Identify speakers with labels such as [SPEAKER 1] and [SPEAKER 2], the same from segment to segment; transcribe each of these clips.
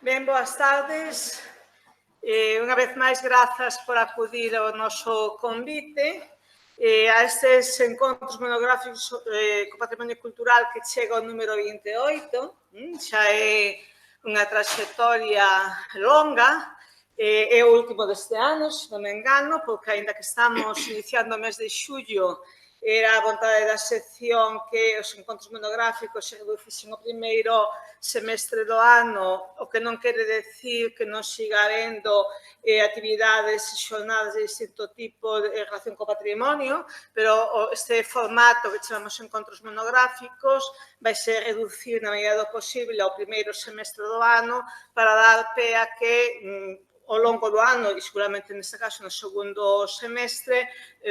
[SPEAKER 1] Ben, boas tardes. Unha vez máis, grazas por acudir ao noso convite a estes encontros monográficos co patrimonio cultural que chega ao número 28. Xa é unha traxectoria longa. É o último deste ano, se non me engano, porque, aínda que estamos iniciando o mes de xullo, era a vontade da sección que os encontros monográficos se reducisen o primeiro semestre do ano, o que non quere decir que non siga habendo actividades e xornadas de distinto tipo en relación co patrimonio, pero este formato que chamamos encontros monográficos vai ser reducir na medida do posible ao primeiro semestre do ano para dar pé a que ao longo do ano, e seguramente neste caso no segundo semestre,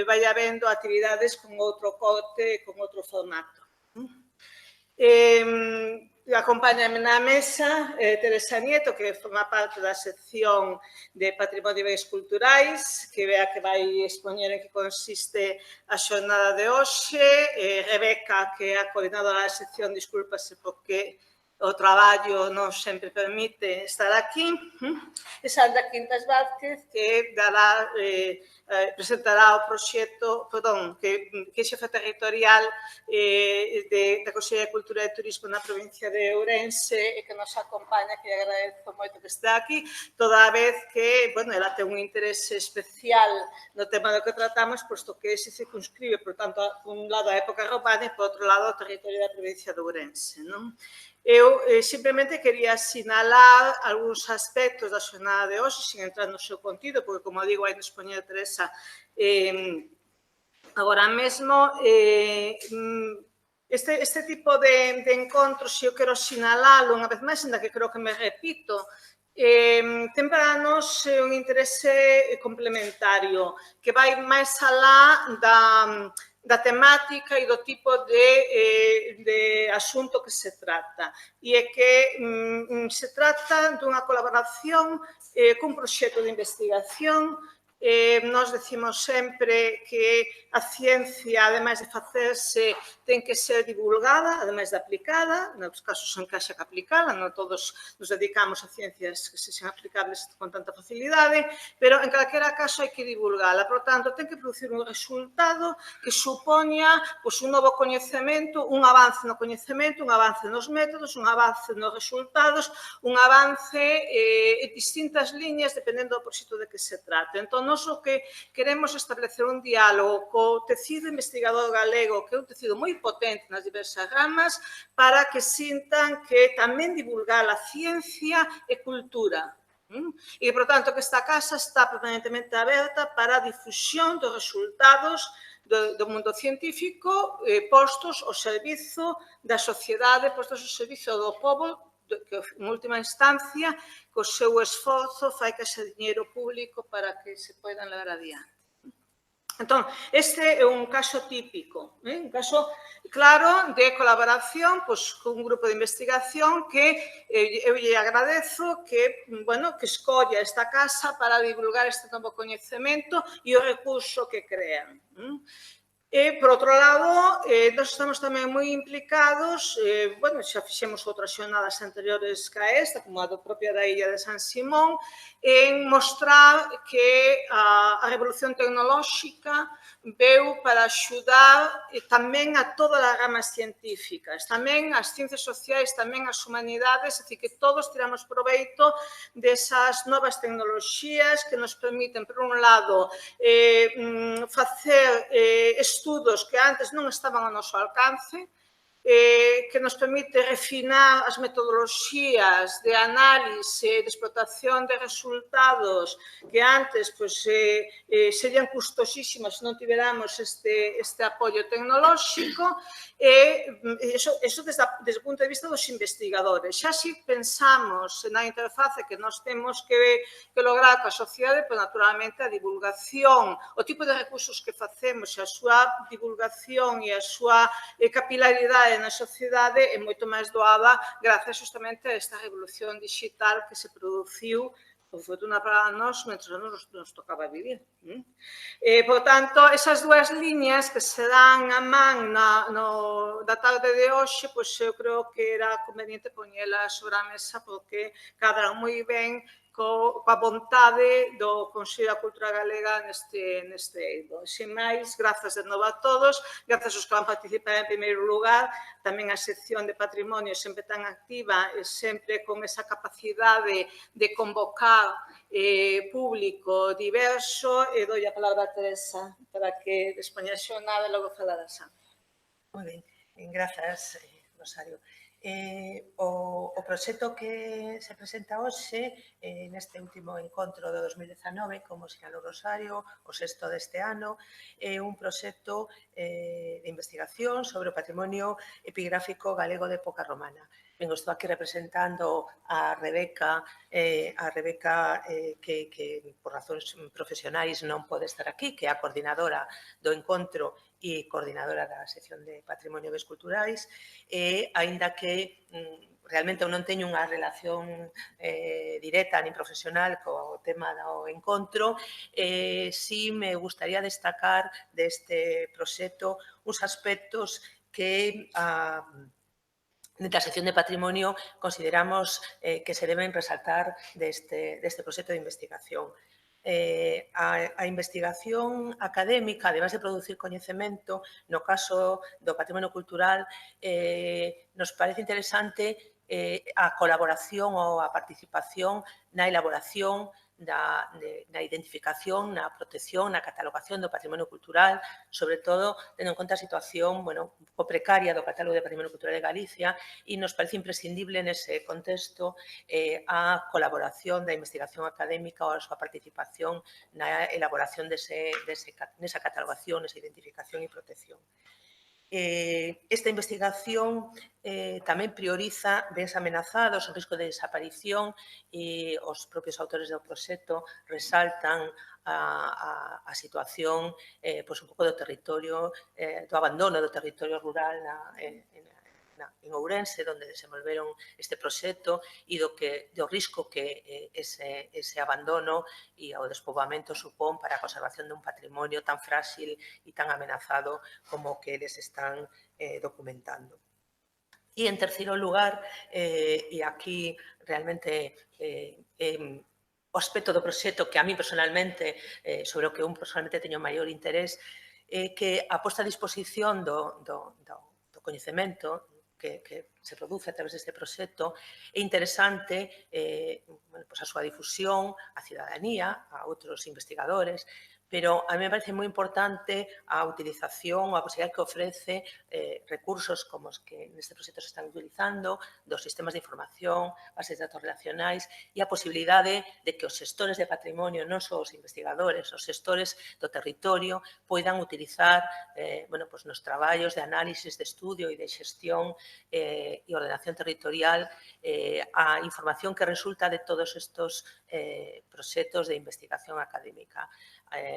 [SPEAKER 1] vai habendo actividades con outro corte, con outro formato. Acompáñame na mesa Teresa Nieto, que forma parte da sección de Patrimonio e Bens Culturais, que vea que vai expoñer en que consiste a xornada de hoxe. Rebeca, que é a coordinadora da sección, discúlpase porque o traballo non sempre permite estar aquí, e Sandra Quintas Vázquez, que presentará o proxecto, que é xefa territorial da Consellería de Cultura e Turismo na provincia de Ourense e que nos acompaña, que agradezo moito que estea aquí, toda vez que, ela ten un interese especial no tema do que tratamos, posto que se circunscribe, por tanto, por un lado a época romana e, por outro lado, o territorio da provincia de Ourense, non? Eu simplemente quería sinalar algúns aspectos da xornada de hoxe, sin entrar no seu contido, porque, como digo, hai de expoñer Teresa agora mesmo. Este tipo de encontros, se eu quero sinalalo unha vez máis, ainda que creo que me repito, ten para nós un interese complementario que vai máis alá da temática e do tipo de asunto que se trata. E é que se trata dunha colaboración cun proxecto de investigación. Nós decimos sempre que a ciencia, ademais de facerse, ten que ser divulgada, ademais de aplicada. Nos casos en que haxa que aplicada, non todos nos dedicamos a ciencias que sexan aplicables con tanta facilidade, pero en calquera caso hai que divulgala. Por tanto, ten que producir un resultado que supoña un novo coñecemento, un avance no coñecemento, un avance nos métodos, un avance nos resultados, un avance en distintas liñas, dependendo do proxecto de que se trate. Entón, nós o que queremos establecer un diálogo co tecido investigador galego, que é un tecido moi potente nas diversas ramas, para que sintan que tamén divulgar a ciencia e cultura. E, por tanto, que esta casa está permanentemente aberta para a difusión dos resultados do mundo científico postos ao servizo da sociedade, postos ao servizo do pobo, que, en última instancia, co seu esforzo fai que haxa diñeiro público para que se poidan levar adiante. Entón, este é un caso típico, un caso claro de colaboración con un grupo de investigación que eu lle agradezo que escolla esta casa para divulgar este novo coñecemento e o recurso que crean. E, por outro lado, nós estamos tamén moi implicados, xa fixemos outras xornadas anteriores que a esta, como a propia da Illa de San Simón, en mostrar que a revolución tecnolóxica veu para axudar tamén a todas as ramas científicas, tamén as ciencias sociais, tamén as humanidades, é dicir, que todos tiramos proveito desas novas tecnoloxías que nos permiten, por un lado, facer estudos que antes non estaban ao noso alcance, que nos permite refinar as metodoloxías de análise, de explotación de resultados que antes serían custosísimas se non tiveramos este apoio tecnolóxico, e iso desde o punto de vista dos investigadores. Xa si pensamos na interface que nós temos que lograr coa sociedade, pois naturalmente a divulgación, o tipo de recursos que facemos, a súa divulgación e a súa capilaridade na sociedade é moito máis doada grazas justamente a esta revolución digital que se produciu o fortuna para nós mentre nos tocaba vivir. Por tanto, esas dúas liñas que se dan a man da tarde de hoxe, pois eu creo que era conveniente poñelas sobre a mesa porque cadran moi ben coa vontade do Consello da Cultura Galega neste eido. Sin máis, grazas de novo a todos, grazas aos que van participar en primeiro lugar, tamén a sección de patrimonio sempre tan activa e sempre con esa capacidade de convocar público diverso, e doi a palabra a Teresa para que despoña a xornada e logo falar a Sandra.
[SPEAKER 2] Moi ben, grazas, Rosario. O proxecto que se presenta hoxe neste último encontro do 2019, como sinalou Rosario, o sexto deste ano, é un proxecto de investigación sobre o patrimonio epigráfico galego de época romana. Ben, estou aquí representando a Rebeca que por razóns profesionais non pode estar aquí, que é a coordinadora do encontro e coordinadora da sección de Patrimonio e Bens Culturais, e aínda que realmente eu non teño unha relación directa nin profesional co tema do encontro, si me gustaría destacar deste proxecto uns aspectos que dentro da sección de Patrimonio consideramos que se deben resaltar deste proxecto de investigación. A investigación académica, además de producir coñecemento, no caso do patrimonio cultural, nos parece interesante a colaboración ou a participación na elaboración na identificación, na protección, na catalogación do patrimonio cultural, sobre todo tendo en conta a situación un pouco precaria do catálogo de patrimonio cultural de Galicia, e nos parece imprescindible nese contexto a colaboración da investigación académica ou a súa participación na elaboración nesa catalogación, nesa identificación e protección. Esta investigación tamén prioriza bens amenazados, o risco de desaparición, e os propios autores do proxecto resaltan a situación un pouco do territorio, do abandono do territorio rural en Ourense, onde desenvolveron este proxecto, e do risco que ese abandono e o despoboamento supón para a conservación dun patrimonio tan frágil e tan amenazado como que eles están documentando. E, en terceiro lugar, e aquí realmente o aspecto do proxecto que a mí personalmente, sobre o que eu personalmente teño maior interés, que a posta a disposición do coñecemento que se produce a través deste proxecto é interesante a súa difusión, a cidadanía, a outros investigadores, pero a mí me parece moi importante a utilización, a posibilidade que ofrece recursos como os que neste proxecto se están utilizando, dos sistemas de información, bases de datos relacionais, e a posibilidade de que os xestores de patrimonio, non só os investigadores, os xestores do territorio, poidan utilizar nos traballos de análisis, de estudio e de xestión e ordenación territorial a información que resulta de todos estes proxectos de investigación académica.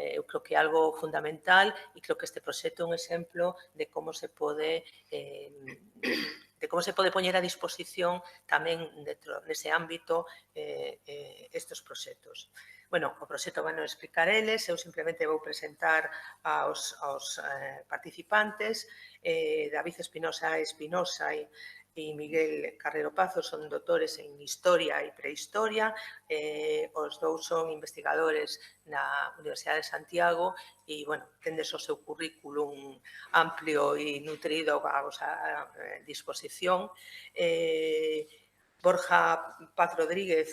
[SPEAKER 2] Eu creo que é algo fundamental e creo que este proxecto é un exemplo de como se pode poñer a disposición tamén dentro dese ámbito estes proxectos. Bueno, o proxecto van a explicar eles, eu simplemente vou presentar aos participantes. David Espinosa e Miguel Carrero Pazo son doutores en Historia e Prehistoria, os dous son investigadores na Universidade de Santiago e, tendes o seu currículum amplio e nutrido a vosa disposición. Borja Paz Rodríguez,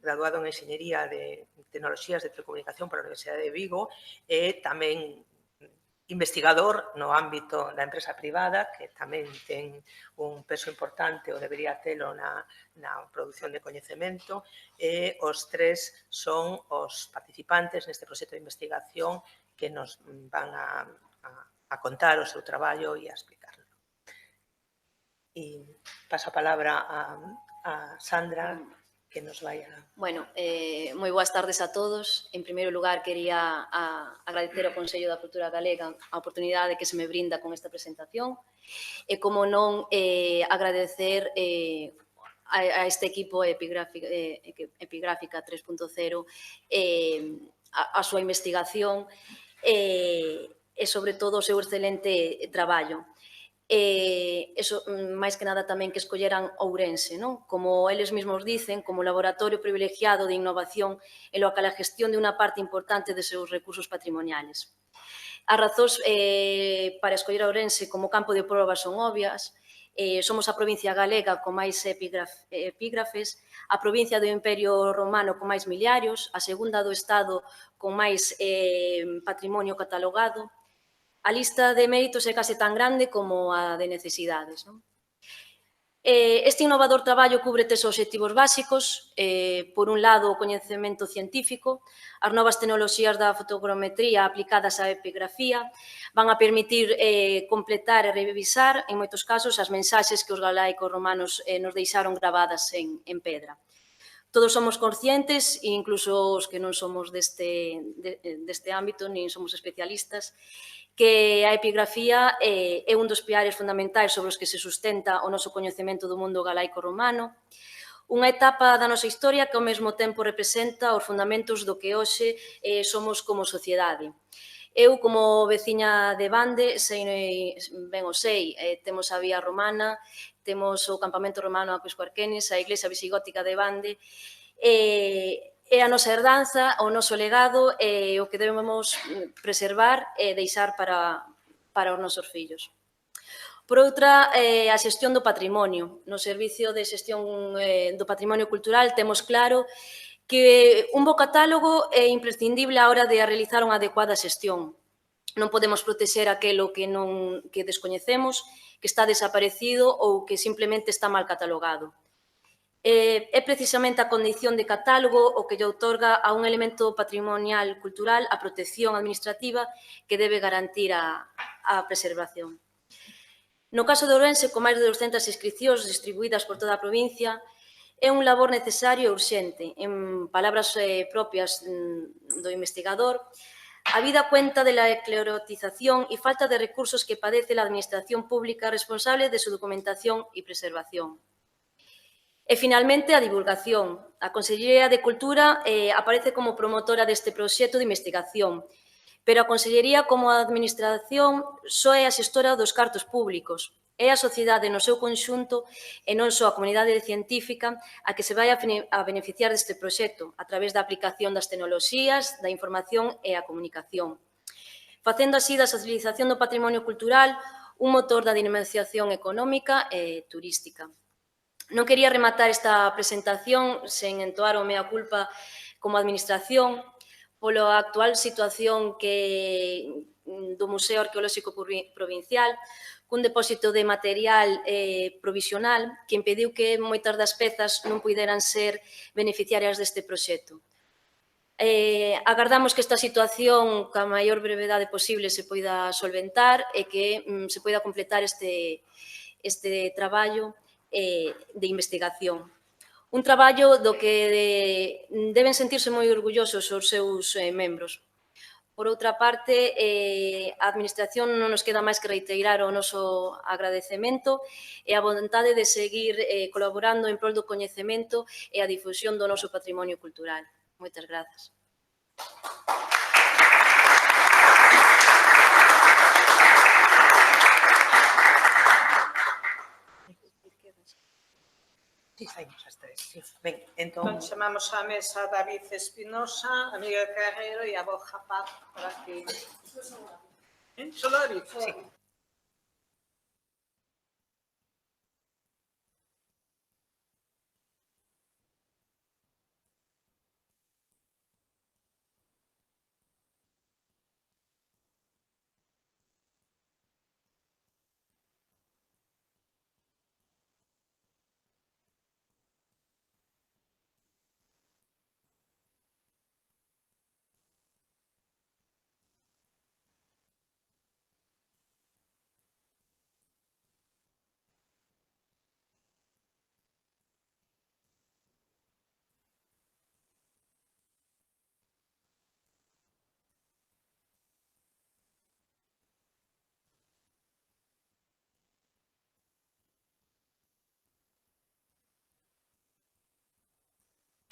[SPEAKER 2] graduado en Enxeñería de Tecnoloxías de Telecomunicación pola Universidade de Vigo, e tamén investigador no ámbito da empresa privada, que tamén ten un peso importante ou debería telo na produción de coñecemento, e os tres son os participantes neste proxecto de investigación que nos van a contar o seu traballo e a explicarlo. E paso a palabra a Sandra, que nos vai a...
[SPEAKER 3] Bueno, moi boas tardes a todos. En primeiro lugar, quería agradecer ao Consello da Cultura Galega a oportunidade que se me brinda con esta presentación e, como non, agradecer a este equipo Epigráfica 3.0 a súa investigación e, sobre todo, o seu excelente traballo. Eso, máis que nada tamén que escolleran Ourense, non? Como eles mesmos dicen, como laboratorio privilegiado de innovación en lo que a la gestión de unha parte importante de seus recursos patrimoniales. As razóns para escoller Ourense como campo de probas son obvias. Somos a provincia galega con máis epígrafes, a provincia do Imperio Romano con máis miliarios, a segunda do Estado con máis patrimonio catalogado. A lista de méritos é case tan grande como a de necesidades, non? Este innovador traballo cubre tres obxectivos básicos. Por un lado, o coñecemento científico. As novas tecnoloxías da fotogrametría aplicadas á epigrafía van a permitir completar e revisar, en moitos casos, as mensaxes que os galaicos romanos nos deixaron gravadas en pedra. Todos somos conscientes, incluso os que non somos deste ámbito, nin somos especialistas, que a epigrafía é un dos pilares fundamentais sobre os que se sustenta o noso coñecemento do mundo galaico-romano, unha etapa da nosa historia que ao mesmo tempo representa os fundamentos do que hoxe somos como sociedade. Eu, como veciña de Bande, temos a vía romana, temos o campamento romano a Quiscoarquenes, a iglesia visigótica de Bande, é a nosa herdanza, o noso legado, o que debemos preservar e deixar para os nosos fillos. Por outra, a xestión do patrimonio. No Servicio de Xestión do Patrimonio Cultural temos claro que un bo catálogo é imprescindible á hora de realizar unha adecuada xestión. Non podemos protexer aquelo que descoñecemos, que está desaparecido ou que simplemente está mal catalogado. É precisamente a condición de catálogo o que lle outorga a un elemento patrimonial cultural a protección administrativa que debe garantir a preservación. No caso de Ourense, con máis de 200 inscripcións distribuídas por toda a provincia, é un labor necesario e urxente. En palabras propias do investigador, a vida cuenta de la esclerotización e falta de recursos que padece la administración pública responsable de su documentación e preservación. E, finalmente, a divulgación. A Consellería de Cultura aparece como promotora deste proxecto de investigación, pero a Consellería, como a Administración, só é a xestora dos cartos públicos. É a sociedade no seu conxunto e non só a comunidade científica a que se vai a beneficiar deste proxecto a través da aplicación das tecnoloxías, da información e a comunicación. Facendo así da socialización do patrimonio cultural un motor da dinamización económica e turística. Non quería rematar esta presentación sen entoar o mea culpa como administración pola actual situación do Museo Arqueolóxico Provincial, cun depósito de material provisional que impediu que moitas das pezas non puideran ser beneficiarias deste proxecto. Agardamos que esta situación, ca maior brevedade posible, se poida solventar e que se poida completar este traballo de investigación. Un traballo do que deben sentirse moi orgullosos os seus membros. Por outra parte, a Administración non nos queda máis que reiterar o noso agradecemento e a vontade de seguir colaborando en prol do coñecemento e a difusión do noso patrimonio cultural. Moitas grazas.
[SPEAKER 2] Sí, saímos as tres. Sí. Ben, entón...
[SPEAKER 1] Chamamos á mesa a David Espinosa, a Miguel Carrero e a Borja Paz por aquí. Solo David?
[SPEAKER 2] Sí.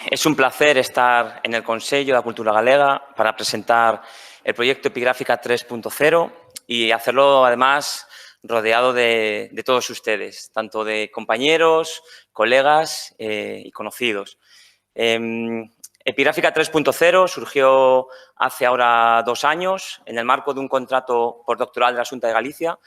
[SPEAKER 4] Es un placer estar en el Consello da Cultura Galega para presentar el proyecto Epigráfica 3.0 y hacerlo, además, rodeado de todos ustedes, tanto de compañeros, colegas y conocidos. Epigráfica 3.0 surgió hace ahora 2 años en el marco de un contrato postdoctoral de la Xunta de Galicia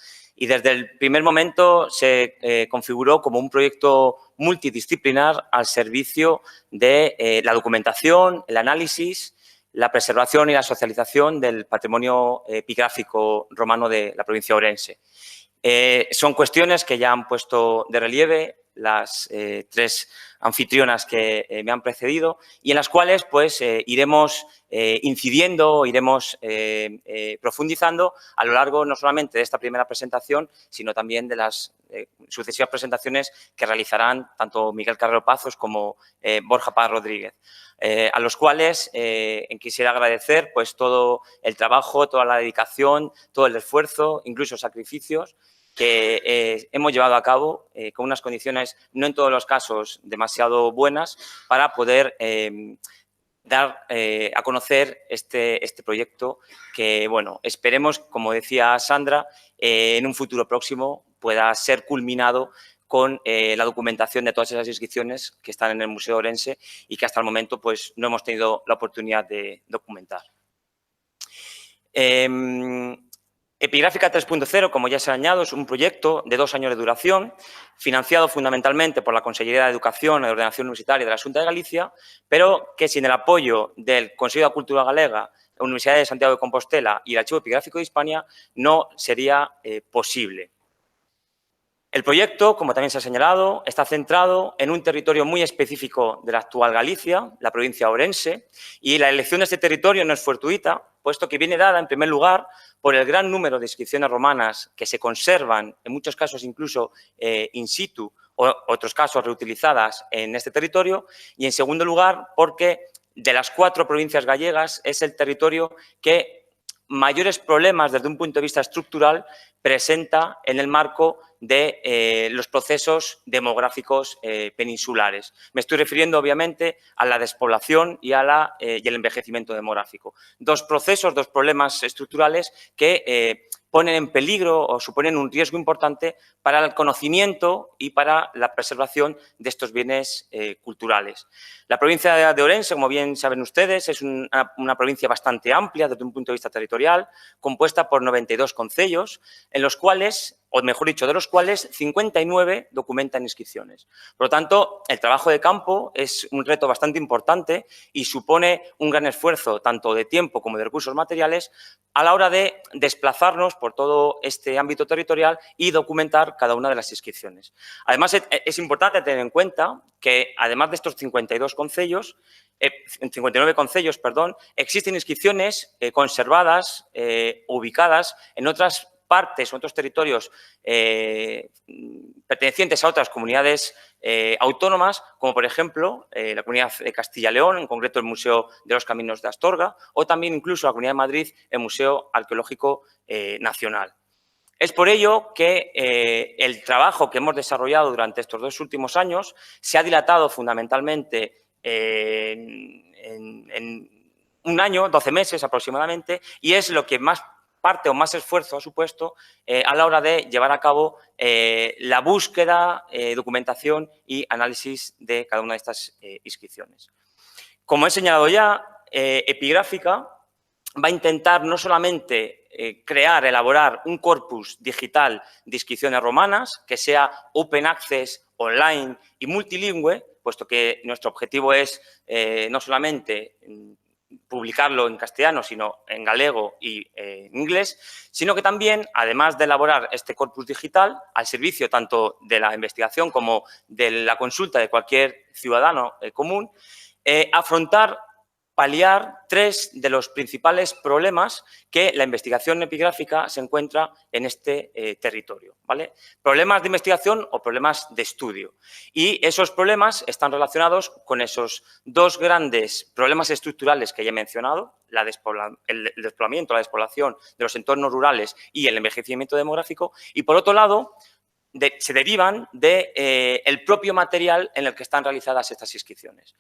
[SPEAKER 4] y desde el primer momento se configuró como un proyecto multidisciplinar al servicio de la documentación, el análisis, la preservación y la socialización del patrimonio epigráfico romano de la provincia de Ourense. Son cuestiones que ya han puesto de relieve las 3 anfitrionas que me han precedido y en las cuales pues, iremos incidiendo, iremos profundizando a lo largo no solamente de esta primera presentación, sino también de las sucesivas presentaciones que realizarán tanto Miguel Carrero Pazos como Borja Paz Rodríguez. A los cuales quisiera agradecer pues, todo el trabajo, toda la dedicación, todo el esfuerzo, incluso sacrificios que hemos llevado a cabo con unas condiciones, no en todos los casos, demasiado buenas para poder dar a conocer este proyecto que, bueno, esperemos, como decía Sandra, en un futuro próximo pueda ser culminado con la documentación de todas esas inscripciones que están en el Museo de Ourense y que hasta el momento pues, no hemos tenido la oportunidad de documentar. Epigráfica 3.0, como ya se ha añadido, es un proyecto de 2 años de duración, financiado fundamentalmente por la Consellería de Educación y Ordenación Universitaria de la Xunta de Galicia, pero que sin el apoyo del Consello da Cultura Galega, la Universidad de Santiago de Compostela y el Archivo Epigráfico de Hispania no sería posible. El proyecto, como también se ha señalado, está centrado en un territorio muy específico de la actual Galicia, la provincia de Ourense, y la elección de este territorio no es fortuita, puesto que viene dada, en primer lugar, por el gran número de inscripciones romanas que se conservan, en muchos casos incluso in situ, o otros casos reutilizadas en este territorio, y en segundo lugar, porque de las 4 provincias gallegas es el territorio que mayores problemas desde un punto de vista estructural presenta en el marco de los procesos demográficos peninsulares. Me estoy refiriendo, obviamente, a la despoblación y el envejecimiento demográfico. 2 procesos, 2 problemas estructurales que ponen en peligro o suponen un riesgo importante para el conocimiento y para la preservación de estos bienes culturales. La provincia de Ourense, como bien saben ustedes, es una provincia bastante amplia desde un punto de vista territorial, compuesta por 92 concellos, en los cuales, o mejor dicho, de los cuales 59 documentan inscripciones. Por lo tanto, el trabajo de campo es un reto bastante importante y supone un gran esfuerzo, tanto de tiempo como de recursos materiales, a la hora de desplazarnos por todo este ámbito territorial y documentar cada una de las inscripciones. Además, es importante tener en cuenta que, además de estos 59 concellos, existen inscripciones conservadas, ubicadas en otras partes o otros territorios pertenecientes a otras comunidades autónomas, como por ejemplo la Comunidad de Castilla y León, en concreto el Museo de los Caminos de Astorga, o también incluso la Comunidad de Madrid, el Museo Arqueológico Nacional. Es por ello que el trabajo que hemos desarrollado durante estos 2 últimos años se ha dilatado fundamentalmente en 1 año, 12 meses aproximadamente, y es lo que más parte o más esfuerzo ha supuesto a la hora de llevar a cabo la búsqueda, documentación y análisis de cada una de estas inscripciones. Como he señalado ya, Epigráfica va a intentar no solamente elaborar un corpus digital de inscripciones romanas que sea open access, online y multilingüe, puesto que nuestro objetivo es no solamente publicarlo en castellano, sino en galego y en inglés, sino que también, además de elaborar este corpus digital al servicio tanto de la investigación como de la consulta de cualquier ciudadano común, paliar 3 de los principales problemas que la investigación epigráfica se encuentra en este territorio, ¿vale? Problemas de investigación o problemas de estudio. Y esos problemas están relacionados con esos 2 grandes problemas estructurales que ya he mencionado, el despoblamiento, la despoblación de los entornos rurales y el envejecimiento demográfico. Y, por otro lado, se derivan del propio material en el que están realizadas estas inscripciones.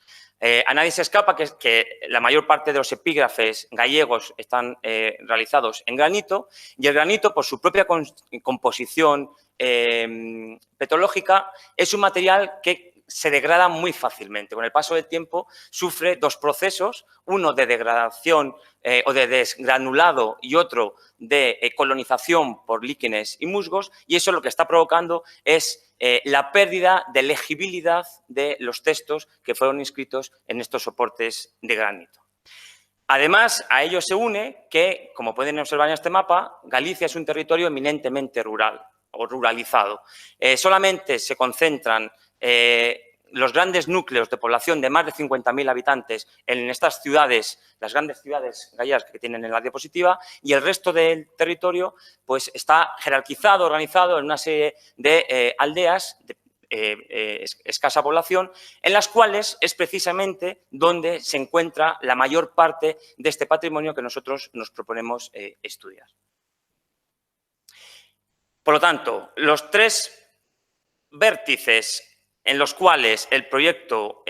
[SPEAKER 4] A nadie se escapa que la mayor parte de los epígrafes gallegos están realizados en granito, y el granito, por su propia composición petrológica, es un material que se degrada muy fácilmente. Con el paso del tiempo sufre dos procesos, uno de degradación o de desgranulado y otro de colonización por líquenes y musgos, y eso lo que está provocando es la pérdida de legibilidad de los textos que fueron inscritos en estos soportes de granito. Además, a ello se une que, como pueden observar en este mapa, Galicia es un territorio eminentemente rural o ruralizado. Solamente se concentran los grandes núcleos de población de más de 50.000 habitantes en estas ciudades, las grandes ciudades gallegas que tienen en la diapositiva, y el resto del territorio pues, está jerarquizado, organizado en una serie de aldeas de escasa población, en las cuales es precisamente donde se encuentra la mayor parte de este patrimonio que nosotros nos proponemos estudiar. Por lo tanto, los tres vértices en los cuales el proyecto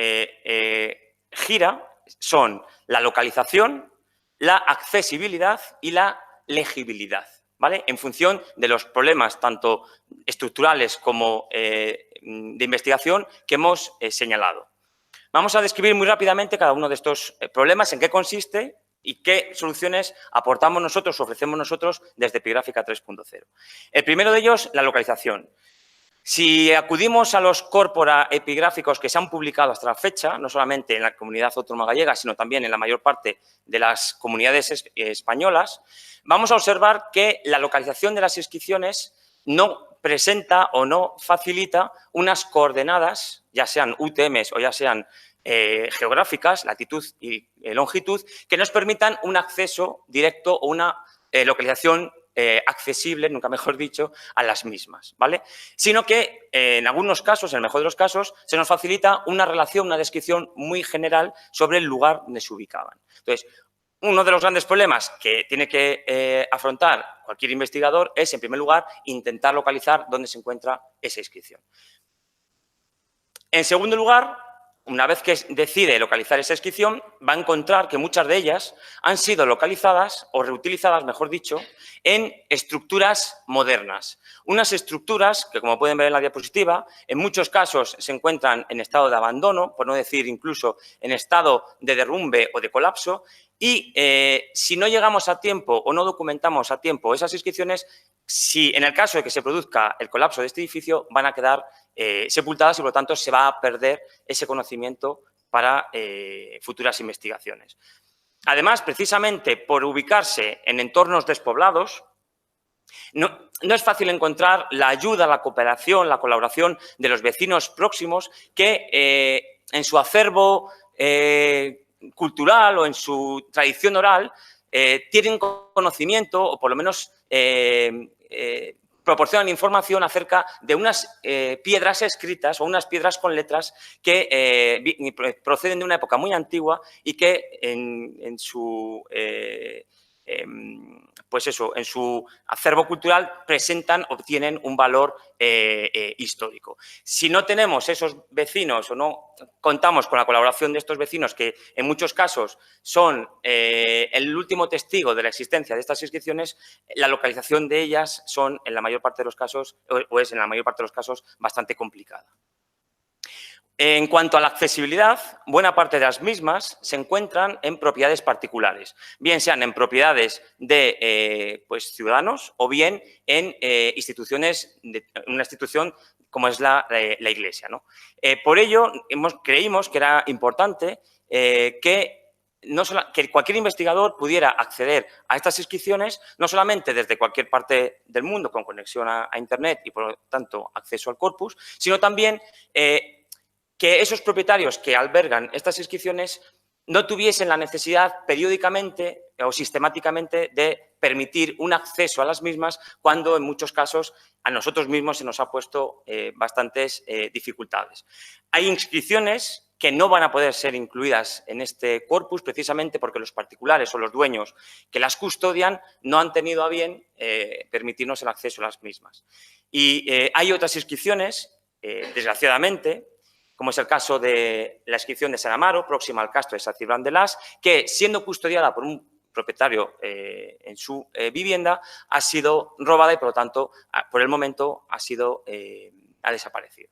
[SPEAKER 4] gira son la localización, la accesibilidad y la legibilidad, ¿vale? En función de los problemas tanto estructurales como de investigación que hemos señalado. Vamos a describir muy rápidamente cada uno de estos problemas, en qué consiste y qué soluciones aportamos nosotros, ofrecemos nosotros desde Epigráfica 3.0. El primero de ellos, la localización. Si acudimos a los corpora epigráficos que se han publicado hasta la fecha, no solamente en la comunidad autónoma gallega, sino también en la mayor parte de las comunidades españolas, vamos a observar que la localización de las inscripciones no presenta o no facilita unas coordenadas, ya sean UTMs o ya sean geográficas, latitud y longitud, que nos permitan un acceso directo o una localización accesible, nunca mejor dicho, a las mismas, ¿vale? Sino que en algunos casos, en el mejor de los casos, se nos facilita una relación, una descripción muy general sobre el lugar donde se ubicaban. Entonces, uno de los grandes problemas que tiene que afrontar cualquier investigador es, en primer lugar, intentar localizar dónde se encuentra esa inscripción. En segundo lugar, una vez que decide localizar esa inscripción, va a encontrar que muchas de ellas han sido localizadas o reutilizadas, mejor dicho, en estructuras modernas. Unas estructuras que, como pueden ver en la diapositiva, en muchos casos se encuentran en estado de abandono, por no decir incluso en estado de derrumbe o de colapso, y si no llegamos a tiempo o no documentamos a tiempo esas inscripciones, si en el caso de que se produzca el colapso de este edificio, van a quedar sepultadas y, por lo tanto, se va a perder ese conocimiento para futuras investigaciones. Además, precisamente por ubicarse en entornos despoblados, no es fácil encontrar la ayuda, la cooperación, la colaboración de los vecinos próximos que en su acervo cultural o en su tradición oral tienen conocimiento o por lo menos proporcionan información acerca de unas piedras escritas o unas piedras con letras que proceden de una época muy antigua y que en su acervo cultural presentan o tienen un valor histórico. Si no tenemos esos vecinos o no contamos con la colaboración de estos vecinos, que en muchos casos son el último testigo de la existencia de estas inscripciones, la localización de ellas son, en la mayor parte de los casos, o es en la mayor parte de los casos, bastante complicada. En cuanto a la accesibilidad, buena parte de las mismas se encuentran en propiedades particulares, bien sean en propiedades de ciudadanos o bien en instituciones, una institución como es la Iglesia, ¿no? Por ello, creímos que era importante que cualquier investigador pudiera acceder a estas inscripciones, no solamente desde cualquier parte del mundo con conexión a Internet y, por lo tanto, acceso al corpus, sino también que esos propietarios que albergan estas inscripciones no tuviesen la necesidad periódicamente o sistemáticamente de permitir un acceso a las mismas cuando en muchos casos a nosotros mismos se nos ha puesto bastantes dificultades. Hay inscripciones que no van a poder ser incluidas en este corpus precisamente porque los particulares o los dueños que las custodian no han tenido a bien permitirnos el acceso a las mismas. Y hay otras inscripciones, desgraciadamente, como es el caso de la inscripción de San Amaro, próxima al castro de San Cibrán de Las, que siendo custodiada por un propietario en su vivienda, ha sido robada y, por lo tanto, por el momento ha desaparecido.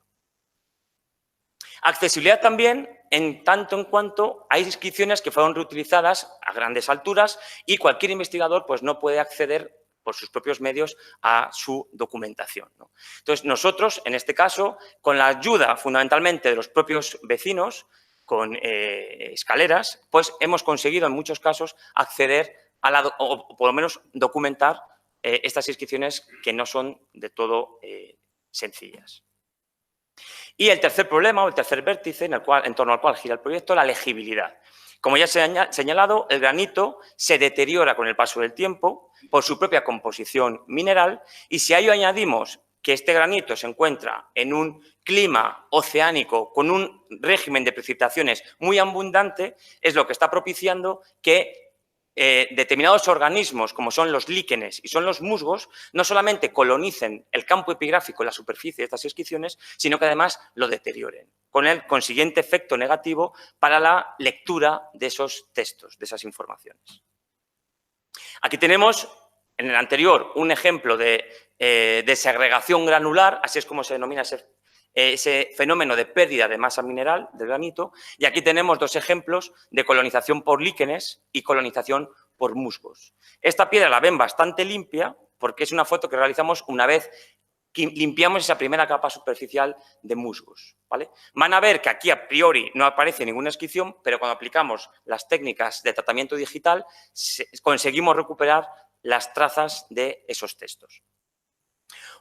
[SPEAKER 4] Accesibilidad también en tanto en cuanto hay inscripciones que fueron reutilizadas a grandes alturas y cualquier investigador pues, no puede acceder por sus propios medios a su documentación, ¿no? Entonces, nosotros, en este caso, con la ayuda fundamentalmente de los propios vecinos, con escaleras, pues hemos conseguido en muchos casos acceder o por lo menos documentar estas inscripciones que no son de todo sencillas. Y el tercer problema o el tercer vértice en torno al cual gira el proyecto, la legibilidad. Como ya se ha señalado, el granito se deteriora con el paso del tiempo por su propia composición mineral y si a ello añadimos que este granito se encuentra en un clima oceánico con un régimen de precipitaciones muy abundante, es lo que está propiciando que determinados organismos, como son los líquenes y son los musgos, no solamente colonicen el campo epigráfico, la superficie de estas inscripciones, sino que además lo deterioren, con el consiguiente efecto negativo para la lectura de esos textos, de esas informaciones. Aquí tenemos, en el anterior, un ejemplo de segregación granular, así es como se denomina ese fenómeno de pérdida de masa mineral del granito, y aquí tenemos dos ejemplos de colonización por líquenes y colonización por musgos. Esta piedra la ven bastante limpia porque es una foto que realizamos una vez que limpiamos esa primera capa superficial de musgos, ¿vale? Van a ver que aquí a priori no aparece ninguna inscripción, pero cuando aplicamos las técnicas de tratamiento digital conseguimos recuperar las trazas de esos textos.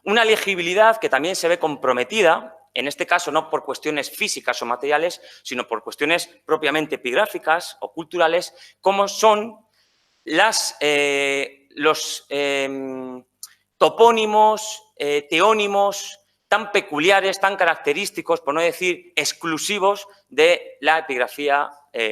[SPEAKER 4] Una legibilidad que también se ve comprometida, en este caso no por cuestiones físicas o materiales, sino por cuestiones propiamente epigráficas o culturales, como son los topónimos, teónimos tan peculiares, tan característicos, por no decir exclusivos, de la epigrafía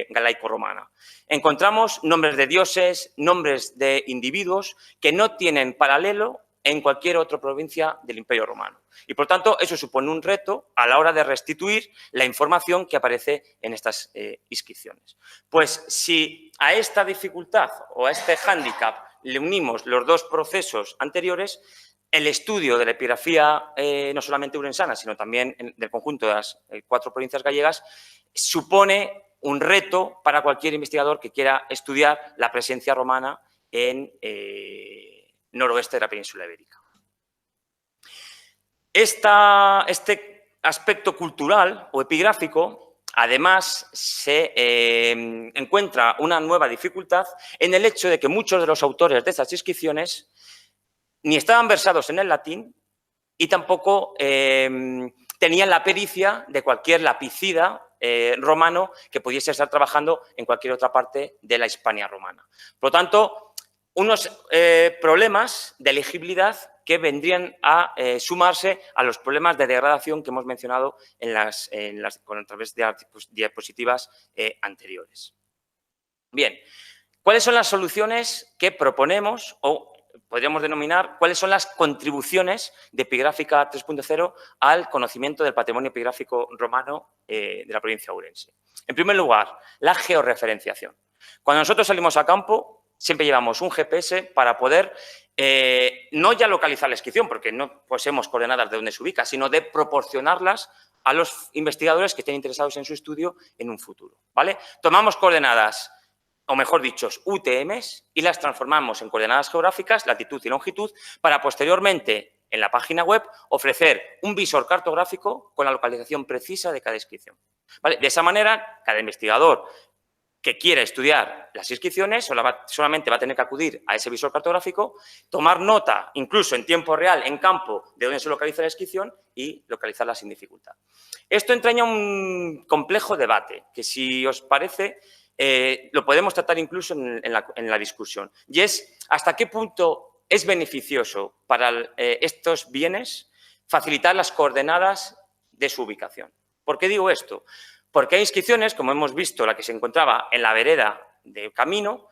[SPEAKER 4] galaico-romana. Encontramos nombres de dioses, nombres de individuos que no tienen paralelo en cualquier otra provincia del Imperio Romano. Y, por tanto, eso supone un reto a la hora de restituir la información que aparece en estas inscripciones. Pues si a esta dificultad o a este hándicap le unimos los dos procesos anteriores, el estudio de la epigrafía no solamente urensana, sino también del conjunto de las 4 provincias gallegas, supone un reto para cualquier investigador que quiera estudiar la presencia romana en noroeste de la península ibérica. Este aspecto cultural o epigráfico, además, se encuentra una nueva dificultad en el hecho de que muchos de los autores de estas inscripciones ni estaban versados en el latín y tampoco tenían la pericia de cualquier lapicida romano que pudiese estar trabajando en cualquier otra parte de la Hispania romana. Por lo tanto, unos problemas de legibilidad que vendrían a sumarse a los problemas de degradación que hemos mencionado a través de las diapositivas anteriores. Bien, ¿cuáles son las soluciones que proponemos o podríamos denominar cuáles son las contribuciones de Epigráfica 3.0 al conocimiento del patrimonio epigráfico romano de la provincia de Ourense? En primer lugar, la georreferenciación. Cuando nosotros salimos a campo, siempre llevamos un GPS para poder no ya localizar la inscripción, porque no poseemos coordenadas de dónde se ubica, sino de proporcionarlas a los investigadores que estén interesados en su estudio en un futuro, ¿vale? Tomamos coordenadas, o mejor dicho, UTMs, y las transformamos en coordenadas geográficas, latitud y longitud, para posteriormente, en la página web, ofrecer un visor cartográfico con la localización precisa de cada inscripción, ¿vale? De esa manera, cada investigador que quiera estudiar las inscripciones solamente va a tener que acudir a ese visor cartográfico, tomar nota, incluso en tiempo real, en campo, de dónde se localiza la inscripción y localizarla sin dificultad. Esto entraña un complejo debate que, si os parece, lo podemos tratar incluso en la discusión. Y es hasta qué punto es beneficioso para estos bienes facilitar las coordenadas de su ubicación. ¿Por qué digo esto? Porque hay inscripciones, como hemos visto, la que se encontraba en la vereda de un camino, o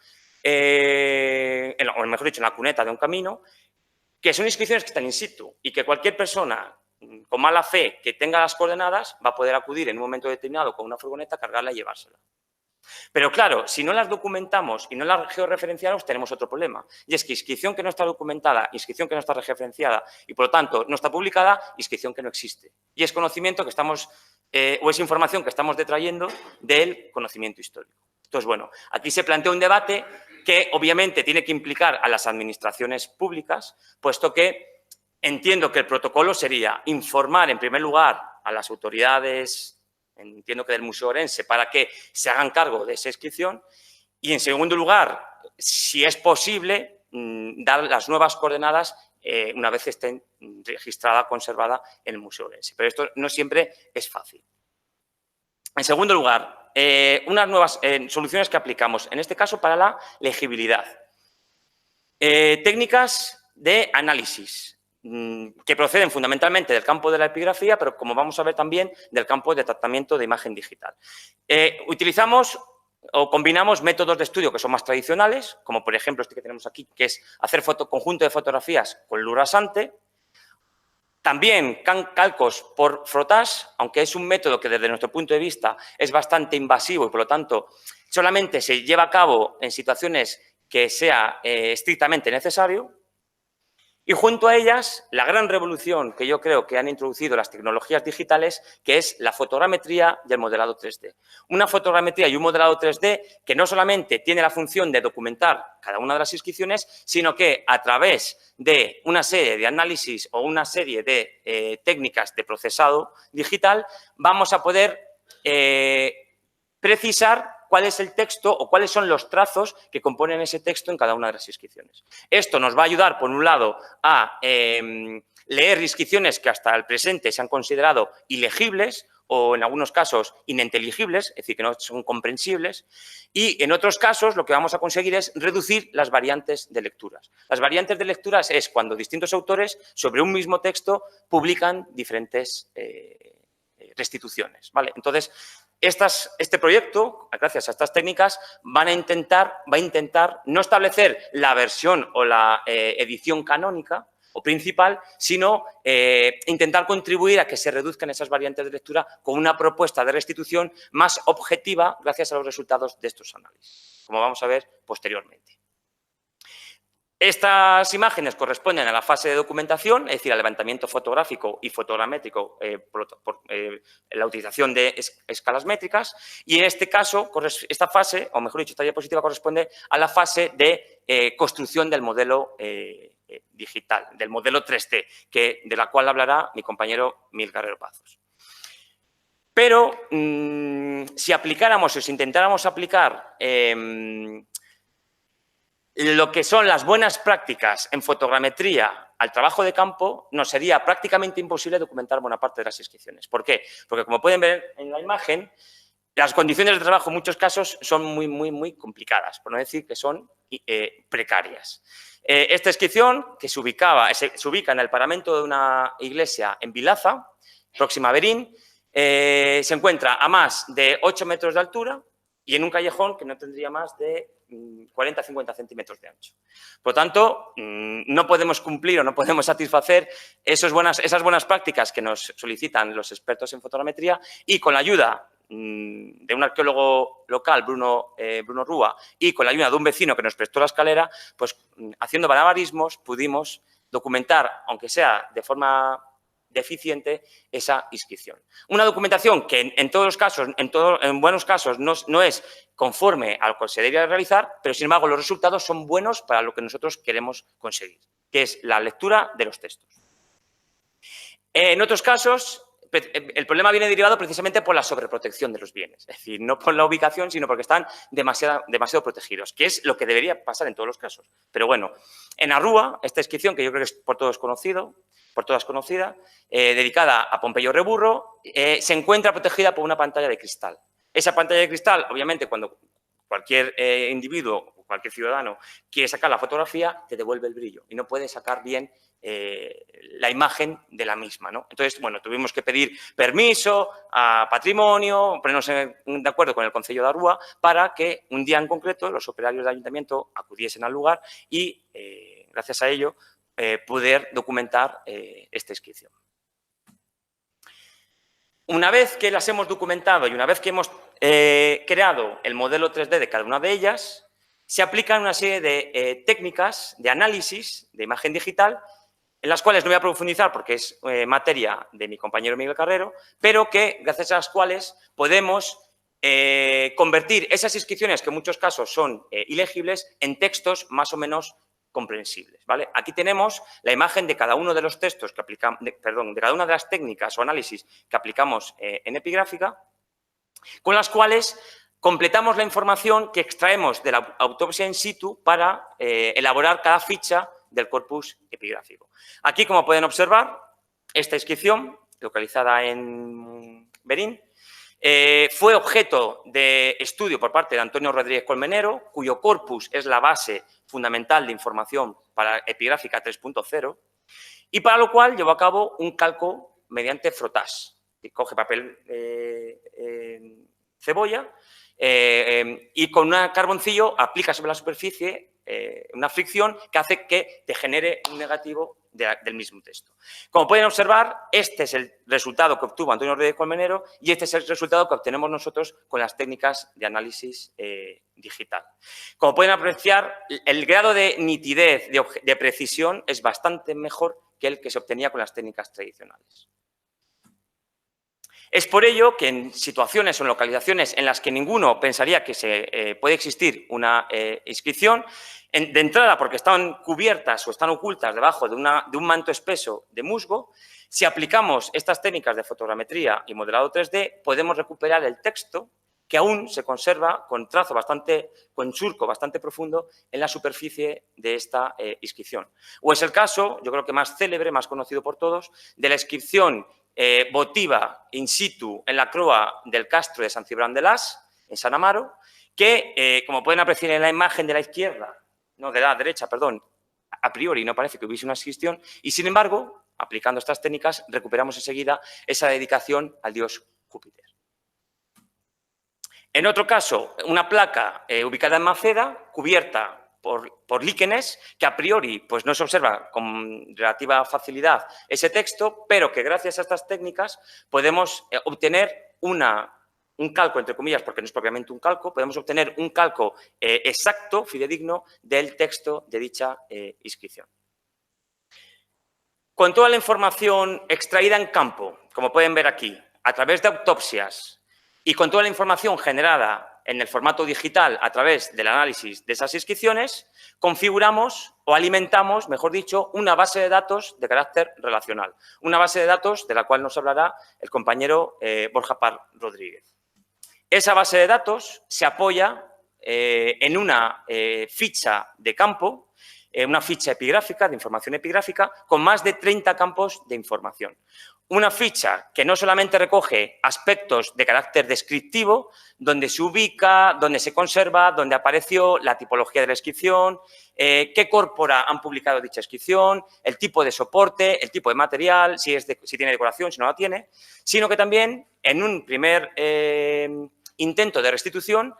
[SPEAKER 4] mejor dicho, en la cuneta de un camino, que son inscripciones que están in situ y que cualquier persona con mala fe que tenga las coordenadas va a poder acudir en un momento determinado con una furgoneta, cargarla y llevársela. Pero claro, si no las documentamos y no las georreferenciamos, tenemos otro problema. Y es que inscripción que no está documentada, inscripción que no está referenciada y, por lo tanto, no está publicada, inscripción que no existe. Y es conocimiento que estamos, o es información que estamos detrayendo del conocimiento histórico. Entonces, bueno, aquí se plantea un debate que, obviamente, tiene que implicar a las administraciones públicas, puesto que entiendo que el protocolo sería informar, en primer lugar, a las autoridades, entiendo que del Museo Orense, para que se hagan cargo de esa inscripción y, en segundo lugar, si es posible, dar las nuevas coordenadas una vez estén registrada, conservada en el Museo Orense. Pero esto no siempre es fácil. En segundo lugar, unas nuevas soluciones que aplicamos, en este caso para la legibilidad. Técnicas de análisis que proceden fundamentalmente del campo de la epigrafía, pero como vamos a ver también del campo de tratamiento de imagen digital. Utilizamos o combinamos métodos de estudio que son más tradicionales, como por ejemplo este que tenemos aquí, que es hacer conjunto de fotografías con luz rasante. También calcos por frottage, aunque es un método que desde nuestro punto de vista es bastante invasivo y por lo tanto solamente se lleva a cabo en situaciones que sea estrictamente necesario. Y junto a ellas, la gran revolución que yo creo que han introducido las tecnologías digitales, que es la fotogrametría y el modelado 3D. Una fotogrametría y un modelado 3D que no solamente tiene la función de documentar cada una de las inscripciones, sino que a través de una serie de análisis o una serie de técnicas de procesado digital, vamos a poder precisar cuál es el texto o cuáles son los trazos que componen ese texto en cada una de las inscripciones. Esto nos va a ayudar, por un lado, a leer inscripciones que hasta el presente se han considerado ilegibles o, en algunos casos, ininteligibles, es decir, que no son comprensibles, y en otros casos lo que vamos a conseguir es reducir las variantes de lecturas. Las variantes de lecturas es cuando distintos autores sobre un mismo texto publican diferentes restituciones, ¿vale? Entonces, este proyecto, gracias a estas técnicas, va a intentar no establecer la versión o la edición canónica o principal, sino intentar contribuir a que se reduzcan esas variantes de lectura con una propuesta de restitución más objetiva gracias a los resultados de estos análisis, como vamos a ver posteriormente. Estas imágenes corresponden a la fase de documentación, es decir, al levantamiento fotográfico y fotogramétrico por la utilización de escalas métricas, y en este caso, esta fase, o mejor dicho, esta diapositiva corresponde a la fase de construcción del modelo digital, del modelo 3D, de la cual hablará mi compañero Miguel Carrero Pazos. Pero si aplicáramos o si intentáramos aplicar lo que son las buenas prácticas en fotogrametría al trabajo de campo, nos sería prácticamente imposible documentar buena parte de las inscripciones. ¿Por qué? Porque, como pueden ver en la imagen, las condiciones de trabajo en muchos casos son muy complicadas, por no decir que son precarias. Esta inscripción, que se ubica en el paramento de una iglesia en Vilaza, próxima a Berín, se encuentra a más de 8 metros de altura y en un callejón que no tendría más de 40-50 centímetros de ancho. Por lo tanto, no podemos cumplir o no podemos satisfacer esas buenas prácticas que nos solicitan los expertos en fotogrametría, y con la ayuda de un arqueólogo local, Bruno Rúa, y con la ayuda de un vecino que nos prestó la escalera, pues haciendo malabarismos pudimos documentar, aunque sea de forma deficiente, esa inscripción. Una documentación que en todos los casos, en buenos casos, no es conforme a lo que se debería realizar, pero sin embargo los resultados son buenos para lo que nosotros queremos conseguir, que es la lectura de los textos. En otros casos, el problema viene derivado precisamente por la sobreprotección de los bienes, es decir, no por la ubicación, sino porque están demasiado protegidos, que es lo que debería pasar en todos los casos. Pero bueno, en Arrúa, esta inscripción, que yo creo que es por todas conocida, dedicada a Pompeyo Reburro, se encuentra protegida por una pantalla de cristal. Esa pantalla de cristal, obviamente, cuando cualquier individuo o cualquier ciudadano quiere sacar la fotografía, te devuelve el brillo y no puede sacar bien la imagen de la misma, ¿no? Entonces, bueno, tuvimos que pedir permiso a Patrimonio, ponernos de acuerdo con el Concello da Rúa para que un día en concreto los operarios del Ayuntamiento acudiesen al lugar y, gracias a ello, poder documentar esta inscripción. Una vez que las hemos documentado y una vez que hemos creado el modelo 3D de cada una de ellas, se aplican una serie de técnicas de análisis de imagen digital en las cuales no voy a profundizar porque es materia de mi compañero Miguel Carrero, pero que gracias a las cuales podemos convertir esas inscripciones, que en muchos casos son ilegibles, en textos más o menos comprensibles, ¿vale? Aquí tenemos la imagen de cada uno de los textos que aplicamos, de cada una de las técnicas o análisis que aplicamos en Epigráfica, con las cuales completamos la información que extraemos de la autopsia in situ para elaborar cada ficha del corpus epigráfico. Aquí, como pueden observar, esta inscripción, localizada en Berín, fue objeto de estudio por parte de Antonio Rodríguez Colmenero, cuyo corpus es la base fundamental de información para Epigráfica 3.0, y para lo cual llevó a cabo un calco mediante frottage. Coge papel cebolla y con un carboncillo aplica sobre la superficie una fricción que hace que te genere un negativo del mismo texto. Como pueden observar, este es el resultado que obtuvo Antonio Rodríguez Colmenero y este es el resultado que obtenemos nosotros con las técnicas de análisis digital. Como pueden apreciar, el grado de nitidez, de precisión, es bastante mejor que el que se obtenía con las técnicas tradicionales. Es por ello que en situaciones o en localizaciones en las que ninguno pensaría que puede existir una inscripción, de entrada porque están cubiertas o están ocultas debajo de un manto espeso de musgo, si aplicamos estas técnicas de fotogrametría y modelado 3D, podemos recuperar el texto que aún se conserva con surco bastante profundo en la superficie de esta inscripción. O es el caso, yo creo que más célebre, más conocido por todos, de la inscripción votiva in situ en la croa del castro de San Cibrán de Las, en San Amaro, que, como pueden apreciar en la imagen de la izquierda, no, de la derecha, perdón, a priori no parece que hubiese una inscripción y, sin embargo, aplicando estas técnicas, recuperamos enseguida esa dedicación al dios Júpiter. En otro caso, una placa ubicada en Maceda, cubierta por líquenes, que a priori pues, no se observa con relativa facilidad ese texto, pero que gracias a estas técnicas podemos obtener un calco, entre comillas, porque no es propiamente un calco, podemos obtener un calco exacto, fidedigno, del texto de dicha inscripción. Con toda la información extraída en campo, como pueden ver aquí, a través de autopsias y con toda la información generada en el formato digital a través del análisis de esas inscripciones, configuramos o alimentamos, mejor dicho, una base de datos de carácter relacional. Una base de datos de la cual nos hablará el compañero Borja Par Rodríguez. Esa base de datos se apoya en una ficha de campo, una ficha epigráfica, de información epigráfica, con más de 30 campos de información. Una ficha que no solamente recoge aspectos de carácter descriptivo, donde se ubica, donde se conserva, donde apareció la tipología de la inscripción, qué corpora han publicado dicha inscripción, el tipo de soporte, el tipo de material, si tiene decoración, si no la tiene, sino que también en un primer intento de restitución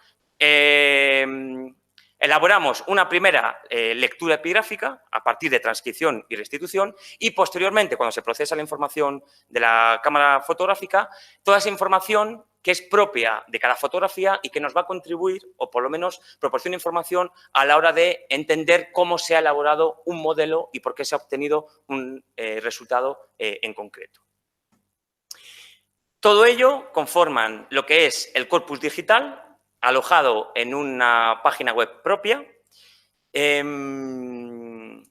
[SPEAKER 4] elaboramos una primera lectura epigráfica a partir de transcripción y restitución y posteriormente, cuando se procesa la información de la cámara fotográfica, toda esa información que es propia de cada fotografía y que nos va a contribuir, o por lo menos proporciona información a la hora de entender cómo se ha elaborado un modelo y por qué se ha obtenido un resultado en concreto. Todo ello conforman lo que es el corpus digital, alojado en una página web propia, que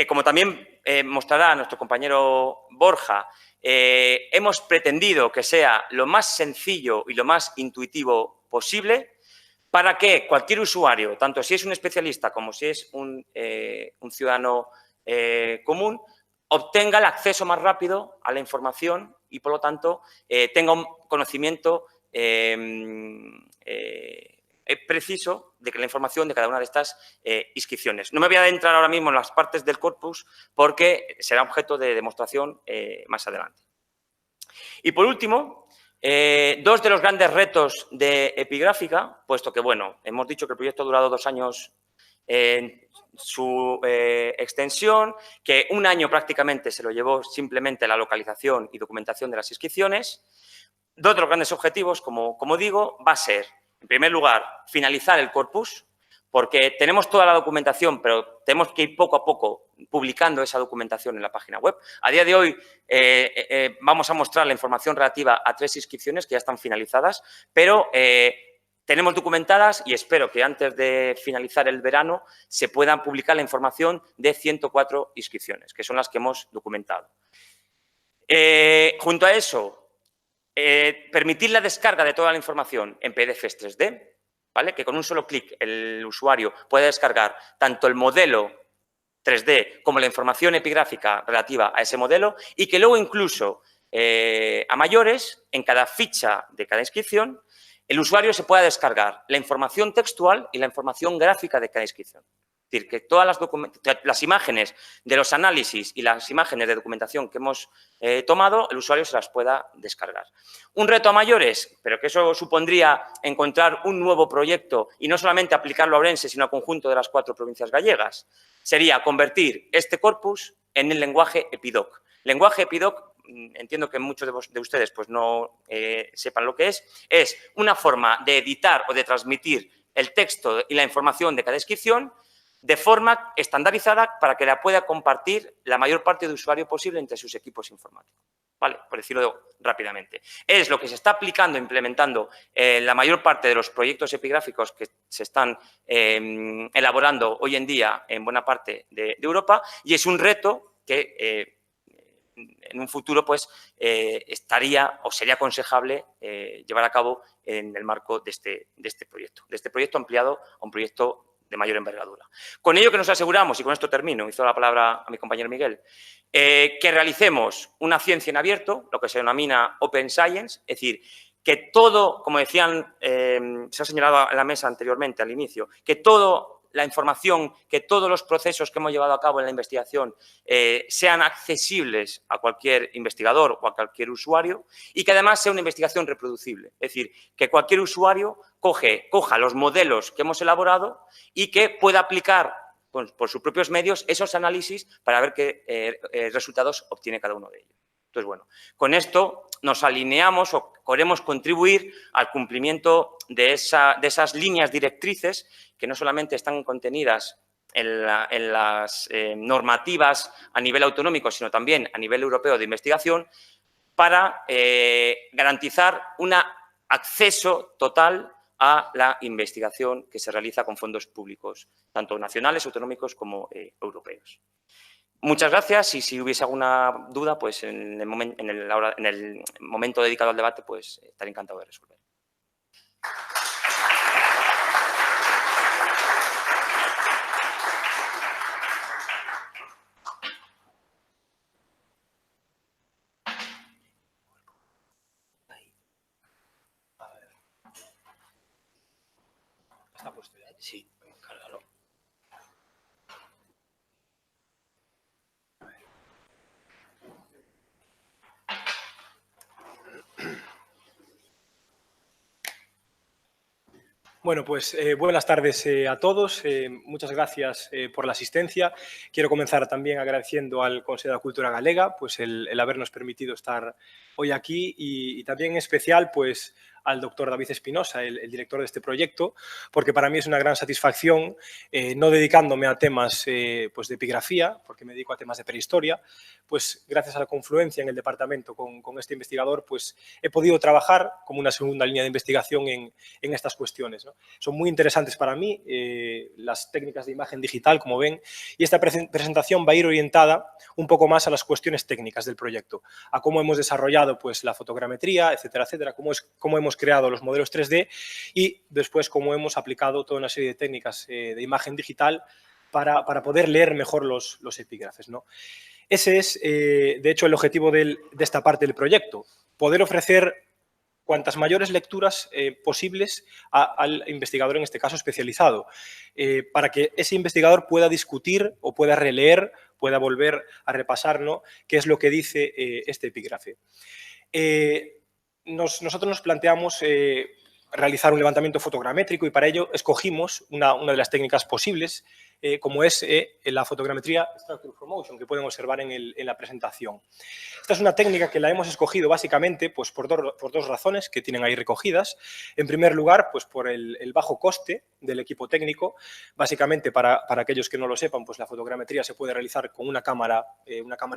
[SPEAKER 4] como también mostrará nuestro compañero Borja, hemos pretendido que sea lo más sencillo y lo más intuitivo posible para que cualquier usuario, tanto si es un especialista como si es un ciudadano común, obtenga el acceso más rápido a la información y, por lo tanto, tenga un conocimiento preciso de que la información de cada una de estas inscripciones. No me voy a adentrar ahora mismo en las partes del corpus porque será objeto de demostración más adelante. Y por último, dos de los grandes retos de Epigráfica, puesto que, bueno, hemos dicho que el proyecto ha durado 2 años en su extensión, que 1 año prácticamente se lo llevó simplemente la localización y documentación de las inscripciones. Dos de los grandes objetivos, como digo, va a ser, en primer lugar, finalizar el corpus, porque tenemos toda la documentación, pero tenemos que ir poco a poco publicando esa documentación en la página web. A día de hoy vamos a mostrar la información relativa a 3 inscripciones que ya están finalizadas, pero tenemos documentadas y espero que antes de finalizar el verano se puedan publicar la información de 104 inscripciones, que son las que hemos documentado. Junto a eso, permitir la descarga de toda la información en PDFs 3D, ¿vale? Que con un solo clic el usuario puede descargar tanto el modelo 3D como la información epigráfica relativa a ese modelo y que luego incluso a mayores, en cada ficha de cada inscripción, el usuario se pueda descargar la información textual y la información gráfica de cada inscripción. Es decir, que todas las imágenes de los análisis y las imágenes de documentación que hemos tomado, el usuario se las pueda descargar. Un reto a mayores, pero que eso supondría encontrar un nuevo proyecto y no solamente aplicarlo a Ourense, sino al conjunto de las 4 provincias gallegas, sería convertir este corpus en el lenguaje Epidoc. Lenguaje Epidoc, entiendo que muchos de ustedes pues no sepan lo que es una forma de editar o de transmitir el texto y la información de cada inscripción de forma estandarizada para que la pueda compartir la mayor parte de usuarios posible entre sus equipos informáticos. ¿Vale? Por decirlo rápidamente. Es lo que se está aplicando, implementando la mayor parte de los proyectos epigráficos que se están elaborando hoy en día en buena parte de Europa y es un reto que en un futuro pues estaría o sería aconsejable llevar a cabo en el marco de este proyecto ampliado a un proyecto de mayor envergadura. Con ello que nos aseguramos, y con esto termino, hizo la palabra a mi compañero Miguel, que realicemos una ciencia en abierto, lo que se denomina Open Science, es decir, que todo, como decían, se ha señalado en la mesa anteriormente, al inicio, que toda la información, que todos los procesos que hemos llevado a cabo en la investigación sean accesibles a cualquier investigador o a cualquier usuario y que además sea una investigación reproducible. Es decir, que cualquier usuario coja los modelos que hemos elaborado y que pueda aplicar por sus propios medios esos análisis para ver qué resultados obtiene cada uno de ellos. Entonces, bueno, con esto nos alineamos o queremos contribuir al cumplimiento de esas líneas directrices que no solamente están contenidas en las normativas a nivel autonómico, sino también a nivel europeo de investigación, para garantizar un acceso total a la investigación que se realiza con fondos públicos, tanto nacionales, autonómicos como europeos. Muchas gracias y si hubiese alguna duda, pues en el momento dedicado al debate, pues estaré encantado de resolver.
[SPEAKER 5] ¿Está puesto ya?
[SPEAKER 4] Sí, cárgalo.
[SPEAKER 5] Bueno, pues buenas tardes a todos. Muchas gracias por la asistencia. Quiero comenzar también agradeciendo al Consejo de Cultura Galega pues el habernos permitido estar hoy aquí y también en especial pues al doctor David Espinosa, el director de este proyecto, porque para mí es una gran satisfacción, no dedicándome a temas pues de epigrafía, porque me dedico a temas de prehistoria, pues gracias a la confluencia en el departamento con este investigador, pues he podido trabajar como una segunda línea de investigación en estas cuestiones, ¿no? Son muy interesantes para mí las técnicas de imagen digital, como ven, y esta presentación va a ir orientada un poco más a las cuestiones técnicas del proyecto, a cómo hemos desarrollado pues la fotogrametría, etcétera, etcétera, cómo hemos creado los modelos 3D y después cómo hemos aplicado toda una serie de técnicas de imagen digital para poder leer mejor los epígrafes, ¿no? Ese es, de hecho, el objetivo de esta parte del proyecto, poder ofrecer cuantas mayores lecturas posibles al investigador, en este caso especializado, para que ese investigador pueda discutir o pueda releer, pueda volver a repasar, ¿no?, qué es lo que dice este epígrafe. Nosotros nos planteamos realizar un levantamiento fotogramétrico y para ello escogimos una de las técnicas posibles, como es la fotogrametría Structure from Motion, que pueden observar en la presentación. Esta es una técnica que la hemos escogido básicamente pues, por dos razones que tienen ahí recogidas. En primer lugar, pues por el bajo coste del equipo técnico. Básicamente, para aquellos que no lo sepan, pues la fotogrametría se puede realizar con una cámara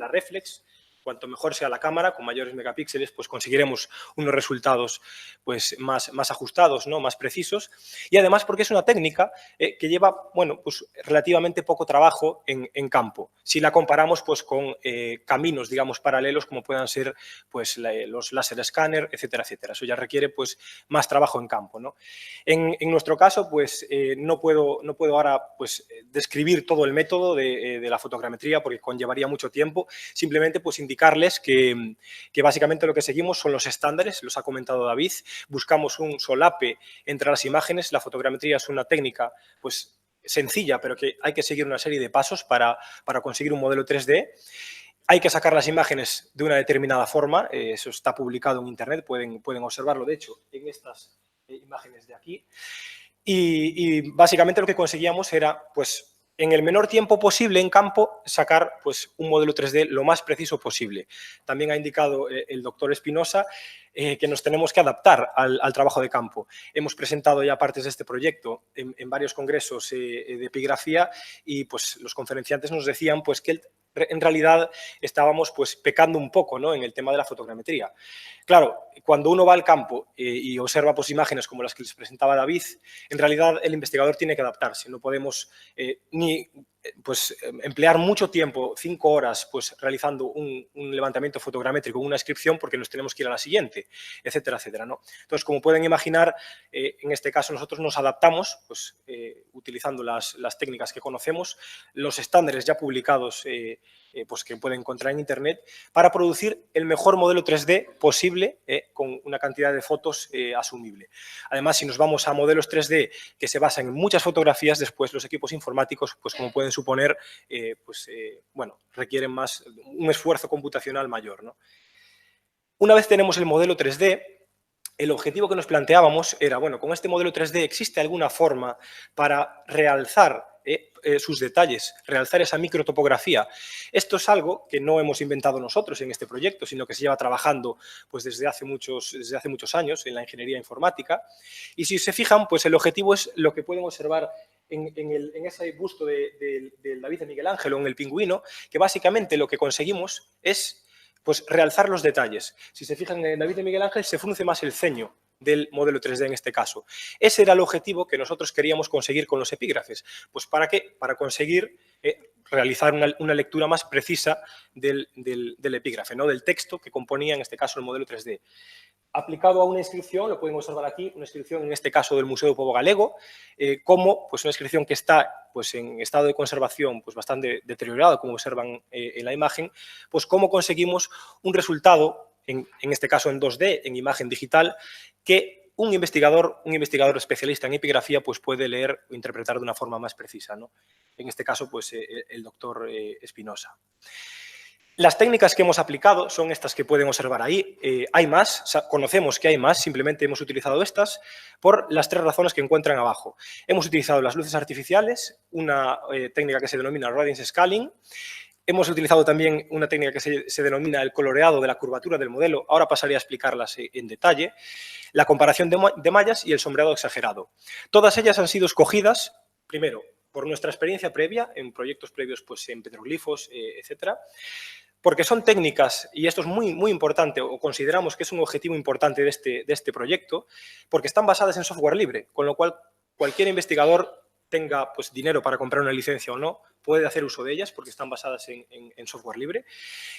[SPEAKER 5] reflex. Cuanto mejor sea la cámara, con mayores megapíxeles, pues conseguiremos unos resultados pues, más ajustados, ¿no?, más precisos. Y además porque es una técnica que lleva, bueno, pues relativamente poco trabajo en campo. Si la comparamos pues, con caminos, digamos, paralelos, como puedan ser pues, los láser escáner, etcétera, etcétera. Eso ya requiere pues, más trabajo en campo, ¿no? En nuestro caso, pues no puedo ahora pues, describir todo el método de la fotogrametría porque conllevaría mucho tiempo. Simplemente pues, indicarles que básicamente lo que seguimos son los estándares, los ha comentado David, buscamos un solape entre las imágenes. La fotogrametría es una técnica pues, sencilla, pero que hay que seguir una serie de pasos para conseguir un modelo 3D. Hay que sacar las imágenes de una determinada forma, eso está publicado en internet, pueden observarlo de hecho en estas imágenes de aquí. Y básicamente lo que conseguíamos era pues, en el menor tiempo posible en campo, sacar pues, un modelo 3D lo más preciso posible. También ha indicado el doctor Espinosa que nos tenemos que adaptar al trabajo de campo. Hemos presentado ya partes de este proyecto en varios congresos de epigrafía y pues, los conferenciantes nos decían pues, que en realidad estábamos pues, pecando un poco, ¿no?, en el tema de la fotogrametría. Claro, cuando uno va al campo y observa pues, imágenes como las que les presentaba David, en realidad el investigador tiene que adaptarse. No podemos pues, emplear mucho tiempo, 5 horas, pues, realizando un levantamiento fotogramétrico, una inscripción, porque nos tenemos que ir a la siguiente, etcétera, etcétera, ¿no? Entonces, como pueden imaginar, en este caso nosotros nos adaptamos, pues, utilizando las técnicas que conocemos, los estándares ya publicados pues, que pueden encontrar en internet, para producir el mejor modelo 3D posible con una cantidad de fotos asumible. Además, si nos vamos a modelos 3D que se basan en muchas fotografías, después los equipos informáticos, pues como pueden suponer, bueno, requieren un esfuerzo computacional mayor, ¿no? Una vez tenemos el modelo 3D, el objetivo que nos planteábamos era, bueno, con este modelo 3D, ¿existe alguna forma para realzar sus detalles, realzar esa microtopografía? Esto es algo que no hemos inventado nosotros en este proyecto, sino que se lleva trabajando pues, desde hace muchos años en la ingeniería informática. Y si se fijan, pues el objetivo es lo que pueden observar en ese busto de David de Miguel Ángel o en el pingüino, que básicamente lo que conseguimos es pues, realzar los detalles. Si se fijan en David de Miguel Ángel, se frunce más el ceño del modelo 3D en este caso. Ese era el objetivo que nosotros queríamos conseguir con los epígrafes. Pues ¿para qué? Para conseguir realizar una lectura más precisa del epígrafe, ¿no?, del texto que componía en este caso el modelo 3D. Aplicado a una inscripción, lo pueden observar aquí, una inscripción en este caso del Museo do Pobo Galego, como pues, una inscripción que está pues, en estado de conservación pues, bastante deteriorado, como observan en la imagen, pues cómo conseguimos un resultado, en este caso en 2D, en imagen digital, que un investigador especialista en epigrafía pues, puede leer o interpretar de una forma más precisa, ¿no? En este caso, pues, el doctor Espinosa. Las técnicas que hemos aplicado son estas que pueden observar ahí. Hay más, conocemos que hay más, simplemente hemos utilizado estas por las 3 razones que encuentran abajo. Hemos utilizado las luces artificiales, una técnica que se denomina Radiance Scaling. Hemos utilizado también una técnica que se denomina el coloreado de la curvatura del modelo. Ahora pasaré a explicarlas en detalle. La comparación de mallas y el sombreado exagerado. Todas ellas han sido escogidas, primero, por nuestra experiencia previa, en proyectos previos pues, en petroglifos, etcétera, porque son técnicas, y esto es muy, muy importante, o consideramos que es un objetivo importante de este proyecto, porque están basadas en software libre, con lo cual cualquier investigador tenga pues, dinero para comprar una licencia o no, puede hacer uso de ellas porque están basadas en software libre.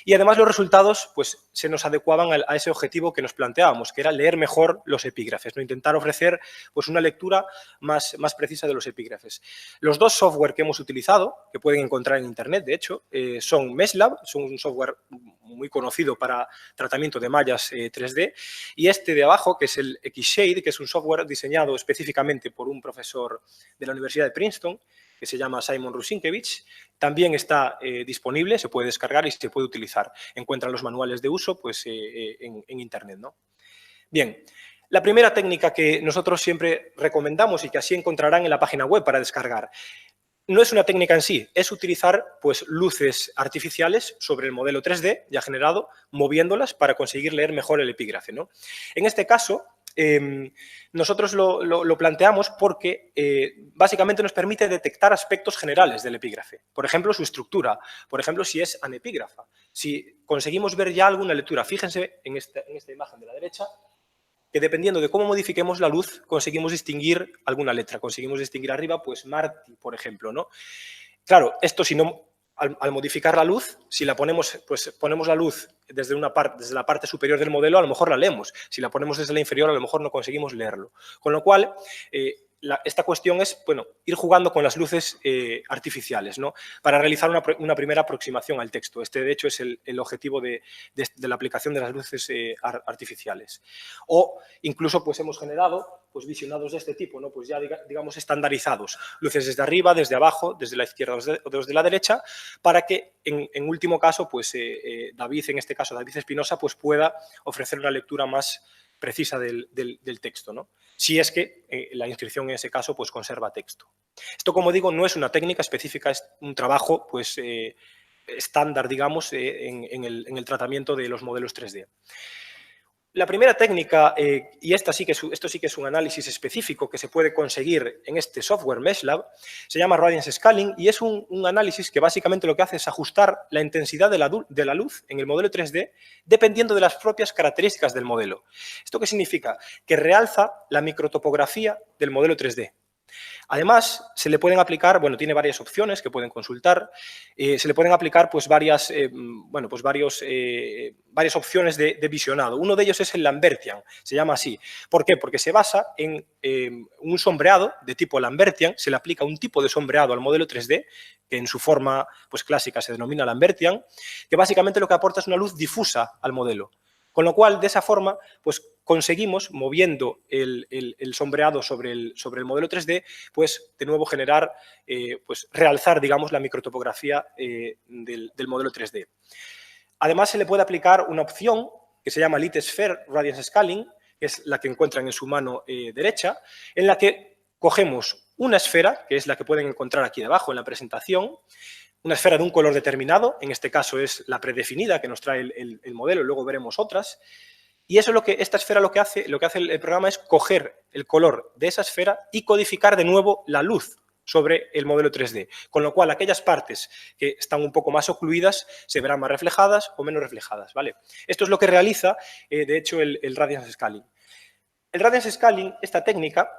[SPEAKER 5] Y además los resultados pues, se nos adecuaban a ese objetivo que nos planteábamos, que era leer mejor los epígrafes, ¿no? Intentar ofrecer pues, una lectura más precisa de los epígrafes. Los dos software que hemos utilizado, que pueden encontrar en Internet, de hecho, son MeshLab, son un software muy conocido para tratamiento de mallas 3D, y este de abajo, que es el Xshade, que es un software diseñado específicamente por un profesor de la Universidad de Princeton, que se llama Simon Rusinkiewicz, también está disponible, se puede descargar y se puede utilizar. Encuentran los manuales de uso pues, en Internet, ¿no? Bien, la primera técnica que nosotros siempre recomendamos y que así encontrarán en la página web para descargar, no es una técnica en sí, es utilizar pues, luces artificiales sobre el modelo 3D ya generado, moviéndolas para conseguir leer mejor el epígrafe, ¿no? En este caso, nosotros lo planteamos porque básicamente nos permite detectar aspectos generales del epígrafe. Por ejemplo, su estructura, por ejemplo, si es anepígrafa. Si conseguimos ver ya alguna lectura, fíjense en esta imagen de la derecha, que dependiendo de cómo modifiquemos la luz, conseguimos distinguir alguna letra. Conseguimos distinguir arriba, pues, Marti, por ejemplo, ¿no? Claro, esto si no, al modificar la luz, si la ponemos, pues ponemos la luz desde la parte superior del modelo, a lo mejor la leemos. Si la ponemos desde la inferior, a lo mejor no conseguimos leerlo. Con lo cual, esta cuestión es, bueno, ir jugando con las luces artificiales, ¿no? Para realizar una primera aproximación al texto. Este, de hecho, es el objetivo de la aplicación de las luces artificiales. O incluso, pues, hemos generado pues, visionados de este tipo, ¿no? Pues ya, digamos, estandarizados. Luces desde arriba, desde abajo, desde la izquierda o desde la derecha, para que, en último caso, pues, David, en este caso, David Espinosa, pues, pueda ofrecer una lectura más precisa del texto, ¿no? Si es que la inscripción en ese caso pues, conserva texto. Esto, como digo, no es una técnica específica, es un trabajo pues, estándar, digamos, en el tratamiento de los modelos 3D. La primera técnica, y esto sí que es un análisis específico que se puede conseguir en este software MeshLab, se llama Radiance Scaling y es un análisis que básicamente lo que hace es ajustar la intensidad de la luz en el modelo 3D dependiendo de las propias características del modelo. ¿Esto qué significa? Que realza la microtopografía del modelo 3D. Además, se le pueden aplicar, bueno, tiene varias opciones que pueden consultar, se le pueden aplicar pues, varias opciones de visionado. Uno de ellos es el Lambertian, se llama así. ¿Por qué? Porque se basa en un sombreado de tipo Lambertian, se le aplica un tipo de sombreado al modelo 3D, que en su forma pues, clásica se denomina Lambertian, que básicamente lo que aporta es una luz difusa al modelo. Con lo cual, de esa forma, pues conseguimos, moviendo el sombreado sobre el modelo 3D, pues de nuevo generar, pues realzar, digamos, la microtopografía del modelo 3D. Además, se le puede aplicar una opción que se llama Lit Sphere Radiance Scaling, que es la que encuentran en su mano derecha, en la que cogemos una esfera, que es la que pueden encontrar aquí debajo en la presentación, una esfera de un color determinado, en este caso es la predefinida que nos trae el modelo, y luego veremos otras. Y eso esta esfera lo que hace el programa es coger el color de esa esfera y codificar de nuevo la luz sobre el modelo 3D. Con lo cual, aquellas partes que están un poco más ocluidas se verán más reflejadas o menos reflejadas, ¿vale? Esto es lo que realiza, de hecho, el Radiance Scaling. El Radiance Scaling, esta técnica,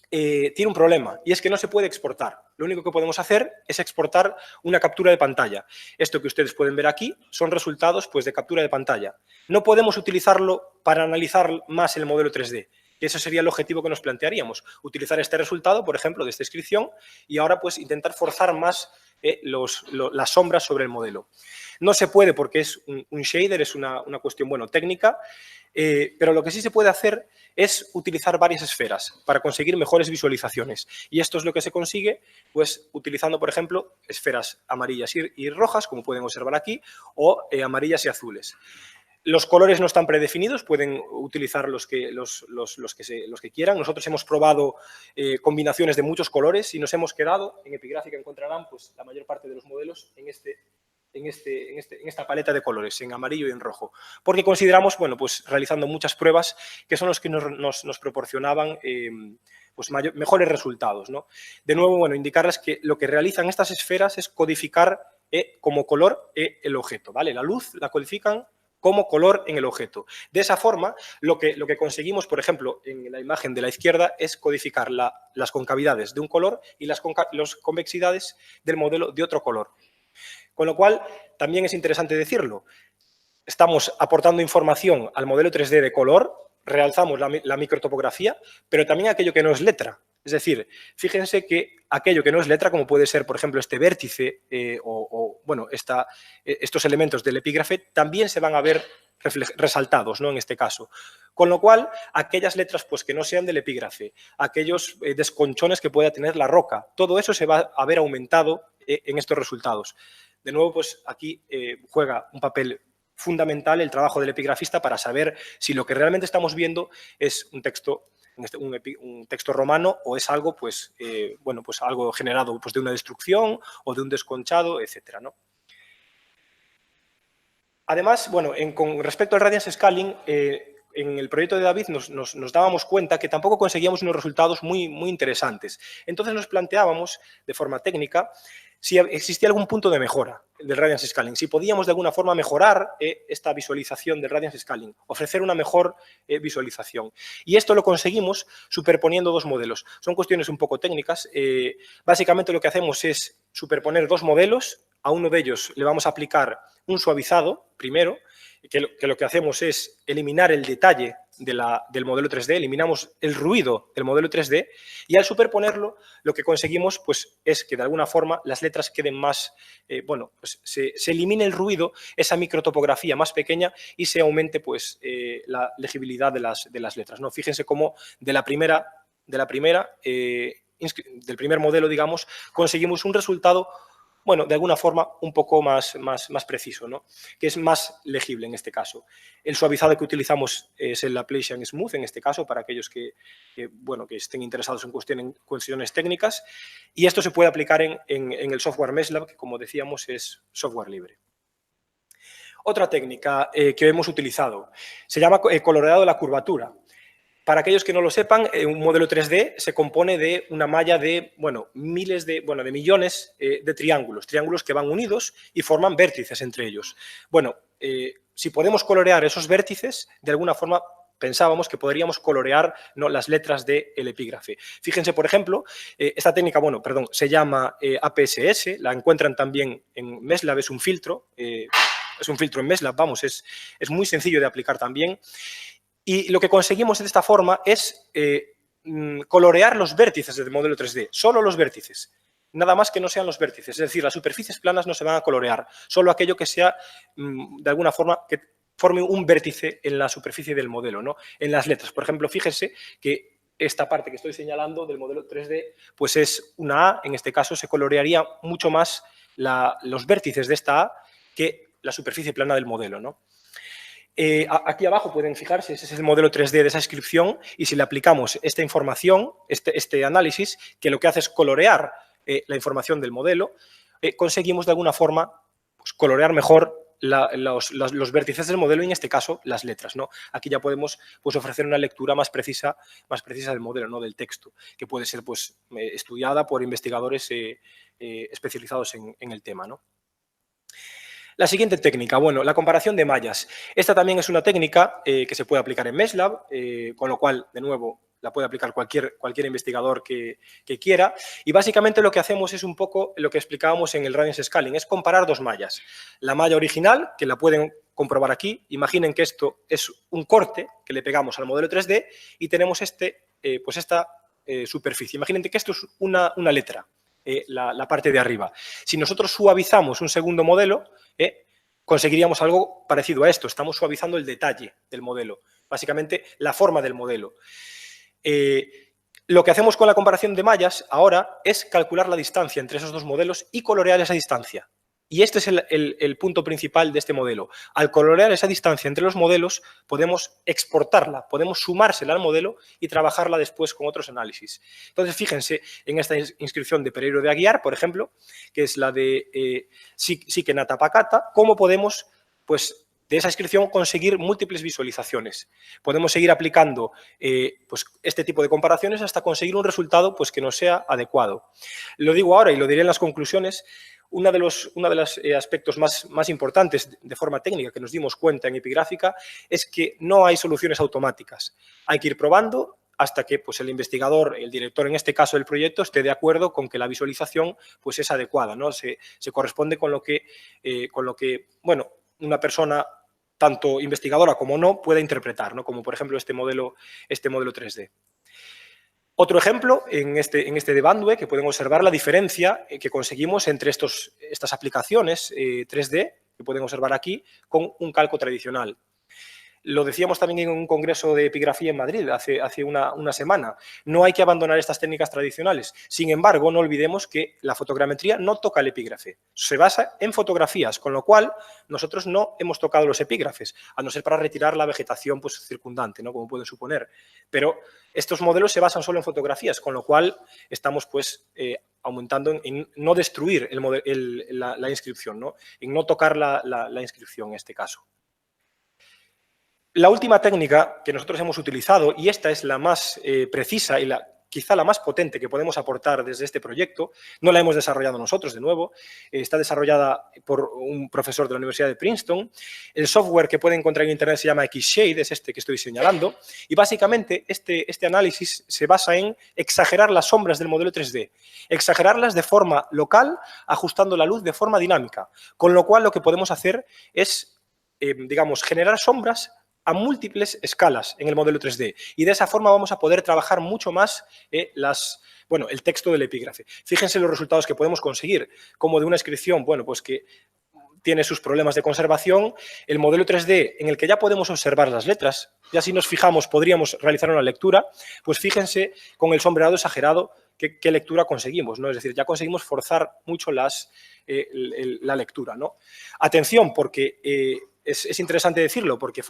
[SPEAKER 5] tiene un problema y es que no se puede exportar. Lo único que podemos hacer es exportar una captura de pantalla. Esto que ustedes pueden ver aquí son resultados pues, de captura de pantalla. No podemos utilizarlo para analizar más el modelo 3D. Y ese sería el objetivo que nos plantearíamos. Utilizar este resultado, por ejemplo, de esta inscripción y ahora pues, intentar forzar más las sombras sobre el modelo. No se puede porque es un shader, es una cuestión bueno, técnica, pero lo que sí se puede hacer es utilizar varias esferas para conseguir mejores visualizaciones. Y esto es lo que se consigue pues, utilizando, por ejemplo, esferas amarillas y rojas, como pueden observar aquí, o amarillas y azules. Los colores no están predefinidos, pueden utilizar los que quieran. Nosotros hemos probado combinaciones de muchos colores y nos hemos quedado, en Epigráfica encontrarán pues, la mayor parte de los modelos en esta paleta de colores, en amarillo y en rojo, porque consideramos, bueno, pues realizando muchas pruebas que son los que nos proporcionaban pues mejores resultados, ¿no? De nuevo, bueno, indicarles que lo que realizan estas esferas es codificar como color el objeto, ¿vale? La luz la codifican como color en el objeto. De esa forma, lo que conseguimos, por ejemplo, en la imagen de la izquierda, es codificar las concavidades de un color y las convexidades del modelo de otro color. Con lo cual, también es interesante decirlo, estamos aportando información al modelo 3D de color, realzamos la microtopografía, pero también aquello que no es letra. Es decir, fíjense que aquello que no es letra, como puede ser, por ejemplo, este vértice bueno, estos elementos del epígrafe, también se van a ver resaltados, ¿no?, en este caso. Con lo cual, aquellas letras pues, que no sean del epígrafe, aquellos desconchones que pueda tener la roca, todo eso se va a ver aumentado en estos resultados. De nuevo, pues aquí juega un papel fundamental el trabajo del epigrafista para saber si lo que realmente estamos viendo es un texto romano o es algo, pues, bueno, pues algo generado pues, de una destrucción o de un desconchado, etcétera, ¿no? Además, bueno, con respecto al radiance scaling, en el proyecto de David nos dábamos cuenta que tampoco conseguíamos unos resultados muy interesantes. Entonces nos planteábamos, de forma técnica, si existía algún punto de mejora del radiance scaling, si podíamos de alguna forma mejorar esta visualización del radiance scaling, ofrecer una mejor visualización. Y esto lo conseguimos superponiendo dos modelos. Son cuestiones un poco técnicas. Básicamente lo que hacemos es superponer dos modelos. A uno de ellos le vamos a aplicar un suavizado primero, que lo que hacemos es eliminar el detalle del modelo 3D, eliminamos el ruido del modelo 3D y al superponerlo lo que conseguimos pues, es que de alguna forma las letras queden más, bueno, pues se elimine el ruido, esa microtopografía más pequeña y se aumente pues, la legibilidad de las letras, ¿no? Fíjense cómo del primer modelo, digamos, conseguimos un resultado, bueno, de alguna forma un poco más preciso, ¿no?, que es más legible en este caso. El suavizado que utilizamos es el Laplacian Smooth, en este caso, para aquellos que estén interesados en cuestiones técnicas, y esto se puede aplicar en el software MeshLab, que como decíamos es software libre. Otra técnica que hemos utilizado se llama coloreado de la curvatura. Para aquellos que no lo sepan, un modelo 3D se compone de una malla de, bueno, de millones de triángulos que van unidos y forman vértices entre ellos. Bueno, si podemos colorear esos vértices, de alguna forma pensábamos que podríamos colorear, ¿no?, las letras del epígrafe. Fíjense, por ejemplo, esta técnica, se llama APSS, la encuentran también en MeshLab, es un filtro en MeshLab, es muy sencillo de aplicar también. Y lo que conseguimos de esta forma es colorear los vértices del modelo 3D, solo los vértices, nada más que no sean los vértices, es decir, las superficies planas no se van a colorear, solo aquello que sea, de alguna forma, que forme un vértice en la superficie del modelo, ¿no?, en las letras. Por ejemplo, fíjense que esta parte que estoy señalando del modelo 3D, pues es una A, en este caso se colorearía mucho más los vértices de esta A que la superficie plana del modelo, ¿no? Aquí abajo pueden fijarse, ese es el modelo 3D de esa inscripción y si le aplicamos esta información, este análisis, que lo que hace es colorear la información del modelo, conseguimos de alguna forma pues, colorear mejor los vértices del modelo y en este caso las letras, ¿no? Aquí ya podemos pues, ofrecer una lectura más precisa del modelo, ¿no?, del texto, que puede ser pues, estudiada por investigadores especializados en el tema, ¿no? La siguiente técnica, bueno, la comparación de mallas. Esta también es una técnica que se puede aplicar en MeshLab, con lo cual, de nuevo, la puede aplicar cualquier investigador que quiera. Y básicamente lo que hacemos es un poco lo que explicábamos en el Radiance Scaling, es comparar dos mallas. La malla original, que la pueden comprobar aquí, imaginen que esto es un corte que le pegamos al modelo 3D y tenemos esta superficie. Imaginen que esto es una letra. La parte de arriba. Si nosotros suavizamos un segundo modelo, conseguiríamos algo parecido a esto. Estamos suavizando el detalle del modelo, básicamente la forma del modelo. Lo que hacemos con la comparación de mallas ahora es calcular la distancia entre esos dos modelos y colorear esa distancia. Y este es el punto principal de este modelo. Al colorear esa distancia entre los modelos, podemos exportarla, podemos sumársela al modelo y trabajarla después con otros análisis. Entonces, fíjense en esta inscripción de Pereiro de Aguiar, por ejemplo, que es la de Sique Natapacata, cómo podemos pues, de esa inscripción conseguir múltiples visualizaciones. Podemos seguir aplicando pues, este tipo de comparaciones hasta conseguir un resultado pues, que nos sea adecuado. Lo digo ahora y lo diré en las conclusiones. Uno de los aspectos más importantes de forma técnica que nos dimos cuenta en Epigráfica es que no hay soluciones automáticas. Hay que ir probando hasta que pues, el investigador, el director en este caso del proyecto, esté de acuerdo con que la visualización pues, es adecuada, ¿no? Se corresponde con lo que bueno, una persona, tanto investigadora como no, pueda interpretar, ¿no? Como por ejemplo este modelo 3D. Otro ejemplo, en este de Bandue, que pueden observar la diferencia que conseguimos entre estas aplicaciones 3D, que pueden observar aquí, con un calco tradicional. Lo decíamos también en un congreso de epigrafía en Madrid hace una semana. No hay que abandonar estas técnicas tradicionales. Sin embargo, no olvidemos que la fotogrametría no toca el epígrafe. Se basa en fotografías, con lo cual nosotros no hemos tocado los epígrafes, a no ser para retirar la vegetación pues, circundante, ¿no? Como pueden suponer. Pero estos modelos se basan solo en fotografías, con lo cual estamos pues, aumentando en no destruir la inscripción, ¿no? En no tocar la inscripción en este caso. La última técnica que nosotros hemos utilizado, y esta es la más precisa y quizá la más potente que podemos aportar desde este proyecto, no la hemos desarrollado nosotros, de nuevo, está desarrollada por un profesor de la Universidad de Princeton. El software que pueden encontrar en Internet se llama Xshade, es este que estoy señalando, y básicamente este análisis se basa en exagerar las sombras del modelo 3D, exagerarlas de forma local, ajustando la luz de forma dinámica, con lo cual lo que podemos hacer es, digamos, generar sombras a múltiples escalas en el modelo 3D y de esa forma vamos a poder trabajar mucho más el texto del epígrafe. Fíjense los resultados que podemos conseguir, como de una inscripción, bueno, pues que tiene sus problemas de conservación, el modelo 3D en el que ya podemos observar las letras, ya si nos fijamos podríamos realizar una lectura, pues fíjense con el sombreado exagerado qué lectura conseguimos, ¿no? Es decir, ya conseguimos forzar mucho la lectura, ¿no? Atención, porque es interesante decirlo, porque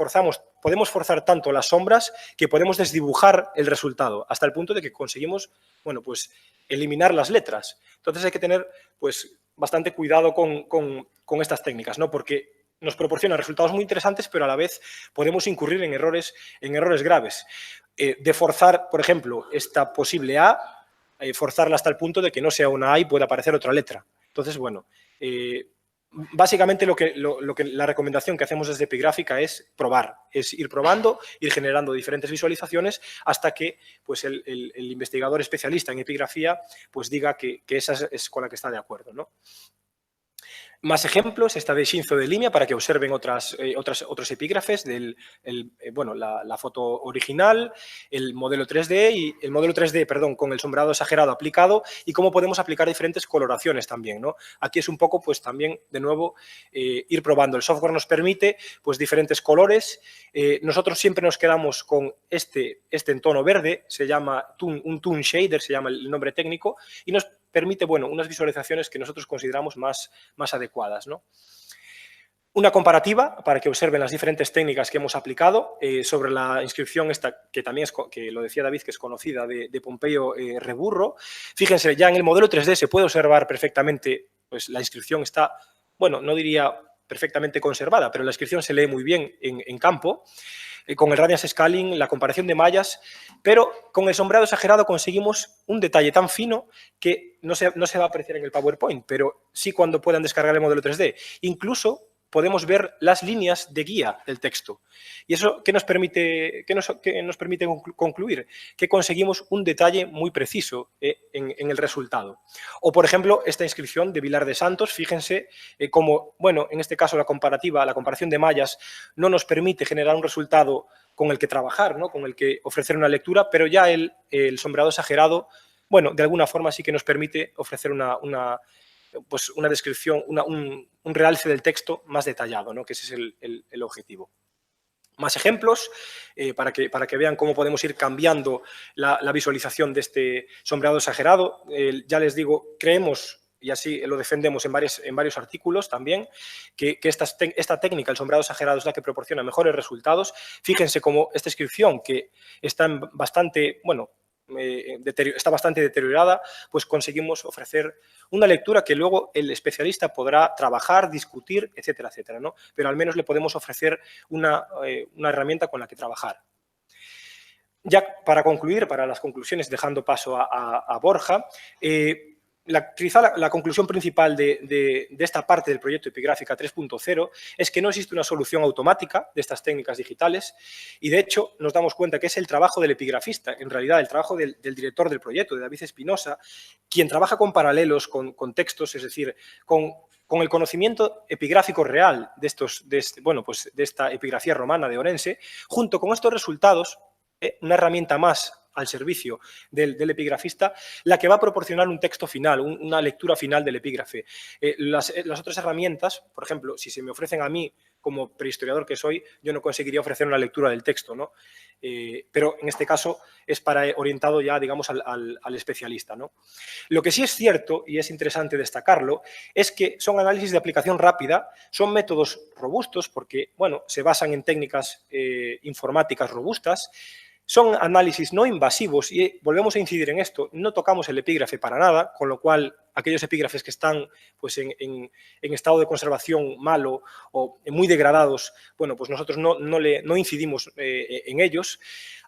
[SPEAKER 5] podemos forzar tanto las sombras que podemos desdibujar el resultado, hasta el punto de que conseguimos, bueno, pues eliminar las letras. Entonces hay que tener, pues, bastante cuidado con estas técnicas, ¿no? Porque nos proporcionan resultados muy interesantes, pero a la vez podemos incurrir en errores graves. De forzar, por ejemplo, esta posible A, forzarla hasta el punto de que no sea una A y pueda aparecer otra letra. Entonces, bueno, básicamente la recomendación que hacemos desde Epigráfica es probar, es ir probando, ir generando diferentes visualizaciones hasta que pues, el investigador especialista en epigrafía pues, diga que esa es con la que está de acuerdo, ¿no? Más ejemplos, esta de Shinzo de Limia, para que observen otros epígrafes, la foto original, el modelo 3D, con el sombreado exagerado aplicado y cómo podemos aplicar diferentes coloraciones también, ¿no? Aquí es un poco, pues también, de nuevo, ir probando. El software nos permite, pues, diferentes colores. Nosotros siempre nos quedamos con este en tono verde, se llama un Toon Shader, se llama el nombre técnico, y nos permite, bueno, unas visualizaciones que nosotros consideramos más adecuadas, ¿no? Una comparativa para que observen las diferentes técnicas que hemos aplicado sobre la inscripción esta, que también que lo decía David, que es conocida, de Pompeyo Reburro. Fíjense, ya en el modelo 3D se puede observar perfectamente, pues la inscripción está, bueno, no diría perfectamente conservada, pero la inscripción se lee muy bien en campo. Con el radiance scaling, la comparación de mallas, pero con el sombreado exagerado conseguimos un detalle tan fino que no se va a apreciar en el PowerPoint, pero sí cuando puedan descargar el modelo 3D. Incluso podemos ver las líneas de guía del texto. ¿Y eso qué nos permite concluir? Que conseguimos un detalle muy preciso en el resultado. O, por ejemplo, esta inscripción de Vilar de Santos, fíjense cómo, bueno, en este caso la comparación de mallas no nos permite generar un resultado con el que trabajar, ¿no? Con el que ofrecer una lectura, pero ya el sombreado exagerado, bueno, de alguna forma sí que nos permite ofrecer una descripción, un realce del texto más detallado, ¿no? Que ese es el objetivo. Más ejemplos para que vean cómo podemos ir cambiando la visualización de este sombreado exagerado. Ya les digo, creemos, y así lo defendemos en varios artículos también, que esta técnica, el sombreado exagerado, es la que proporciona mejores resultados. Fíjense cómo esta inscripción, que está en bastante, bueno, está bastante deteriorada, pues conseguimos ofrecer una lectura que luego el especialista podrá trabajar, discutir, etcétera, etcétera, ¿no? Pero al menos le podemos ofrecer una herramienta con la que trabajar. Ya para concluir, para las conclusiones, dejando paso a Borja, quizá la conclusión principal de esta parte del proyecto Epigráfica 3.0 es que no existe una solución automática de estas técnicas digitales y, de hecho, nos damos cuenta que es el trabajo del epigrafista, en realidad el trabajo del director del proyecto, de David Espinosa, quien trabaja con paralelos, con textos, es decir, con el conocimiento epigráfico real de esta epigrafía romana de Orense, junto con estos resultados, una herramienta más al servicio del epigrafista, la que va a proporcionar un texto final, una lectura final del epígrafe. Las otras herramientas, por ejemplo, si se me ofrecen a mí como prehistoriador que soy, yo no conseguiría ofrecer una lectura del texto, ¿no? Pero en este caso es orientado ya, digamos, al especialista, ¿no? Lo que sí es cierto, y es interesante destacarlo, es que son análisis de aplicación rápida, son métodos robustos porque, bueno, se basan en técnicas informáticas robustas, son análisis no invasivos y volvemos a incidir en esto, no tocamos el epígrafe para nada, con lo cual aquellos epígrafes que están pues, en estado de conservación malo o muy degradados, bueno, pues nosotros no incidimos en ellos.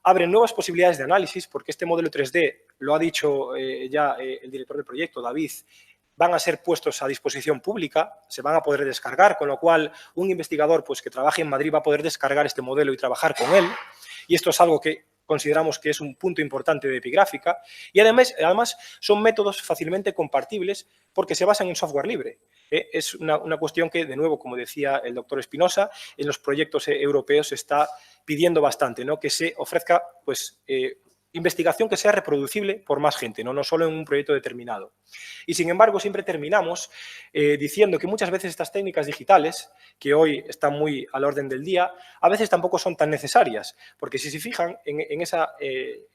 [SPEAKER 5] Abren nuevas posibilidades de análisis porque este modelo 3D, lo ha dicho ya el director del proyecto, David, van a ser puestos a disposición pública, se van a poder descargar, con lo cual un investigador pues, que trabaje en Madrid va a poder descargar este modelo y trabajar con él. Y esto es algo que consideramos que es un punto importante de epigráfica y además son métodos fácilmente compartibles porque se basan en software libre. Es una cuestión que, de nuevo, como decía el doctor Espinosa, en los proyectos europeos se está pidiendo bastante, ¿no? Que se ofrezca pues, investigación que sea reproducible por más gente, no solo en un proyecto determinado. Y, sin embargo, siempre terminamos diciendo que muchas veces estas técnicas digitales, que hoy están muy al orden del día, a veces tampoco son tan necesarias, porque si se fijan en esa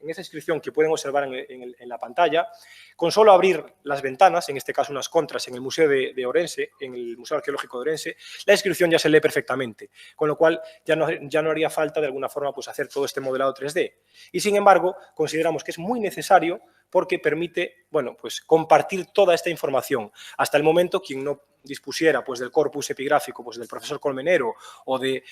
[SPEAKER 5] inscripción que pueden observar en la pantalla, con solo abrir las ventanas, en este caso unas contras en el Museo de Orense, en el Museo Arqueológico de Orense, la inscripción ya se lee perfectamente, con lo cual ya no haría falta de alguna forma pues, hacer todo este modelado 3D. Y, sin embargo, consideramos que es muy necesario porque permite, bueno, pues compartir toda esta información. Hasta el momento, quien no dispusiera pues, del corpus epigráfico pues, del profesor Colmenero o de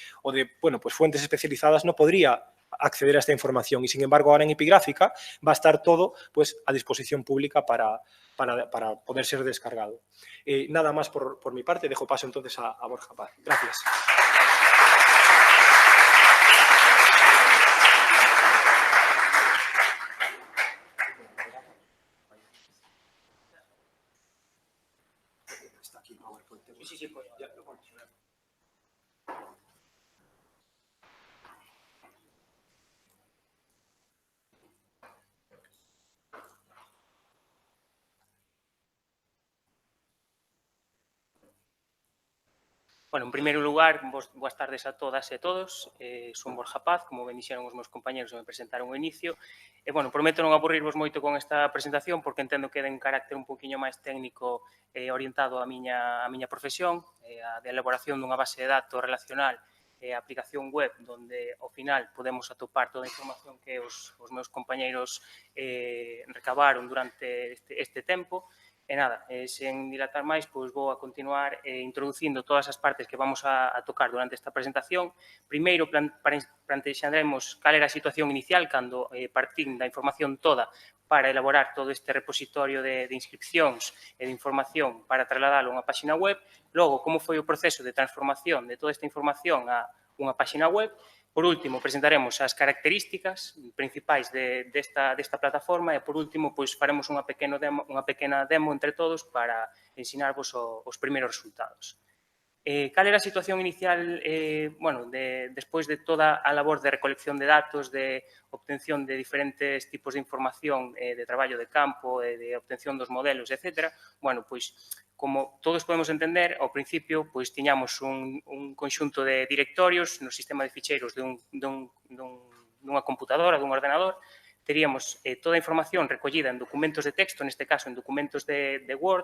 [SPEAKER 5] bueno, pues, fuentes especializadas no podría acceder a esta información y, sin embargo, ahora en Epigráfica va a estar todo pues, a disposición pública para poder ser descargado. Nada más por mi parte, dejo paso entonces a Borja Paz. Gracias.
[SPEAKER 6] Bueno, en primeiro lugar, boas tardes a todas e todos. Son Borja Paz, como ben dixeron os meus compañeros que me presentaron ao inicio. E, bueno, prometo non aburrirvos moito con esta presentación porque entendo que den carácter un poquinho máis técnico orientado á miña profesión, a de elaboración dunha base de datos relacional e a aplicación web, donde, ao final, podemos atopar toda a información que os meus compañeros recabaron durante este tempo. E nada, sen dilatar máis, pois vou a continuar introducindo todas as partes que vamos a tocar durante esta presentación. Primeiro, plantexaremos cal era a situación inicial cando partín da información toda para elaborar todo este repositorio de inscripcións e de información para trasladalo a unha página web. Logo, como foi o proceso de transformación de toda esta información a unha página web. Por último, presentaremos as características principais desta plataforma e, por último, pois faremos unha pequena demo entre todos para ensinarvos os primeiros resultados. Cal era a situación inicial, bueno, despois de toda a labor de recolección de datos, de obtención de diferentes tipos de información, de traballo de campo, de obtención dos modelos, etc. Bueno, pois, como todos podemos entender, ao principio pois tiñamos un conxunto de directorios no sistema de ficheiros dunha computadora, dun ordenador. teríamos toda a información recollida en documentos de texto, neste caso en documentos de Word,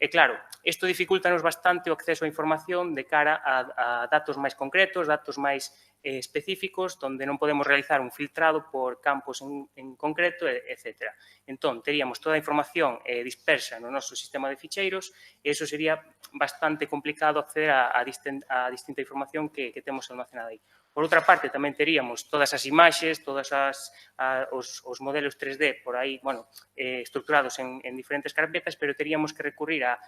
[SPEAKER 6] e claro, isto dificultanos bastante o acceso á información de cara a datos máis concretos, datos máis específicos, onde non podemos realizar un filtrado por campos en concreto, etc. Entón, teríamos toda a información dispersa no noso sistema de ficheiros e iso sería bastante complicado acceder a distinta información que temos almacenada aí. Por outra parte, tamén teríamos todas as imaxes, todos os modelos 3D por aí, bueno, estructurados en diferentes carpetas, pero teríamos que recurrir a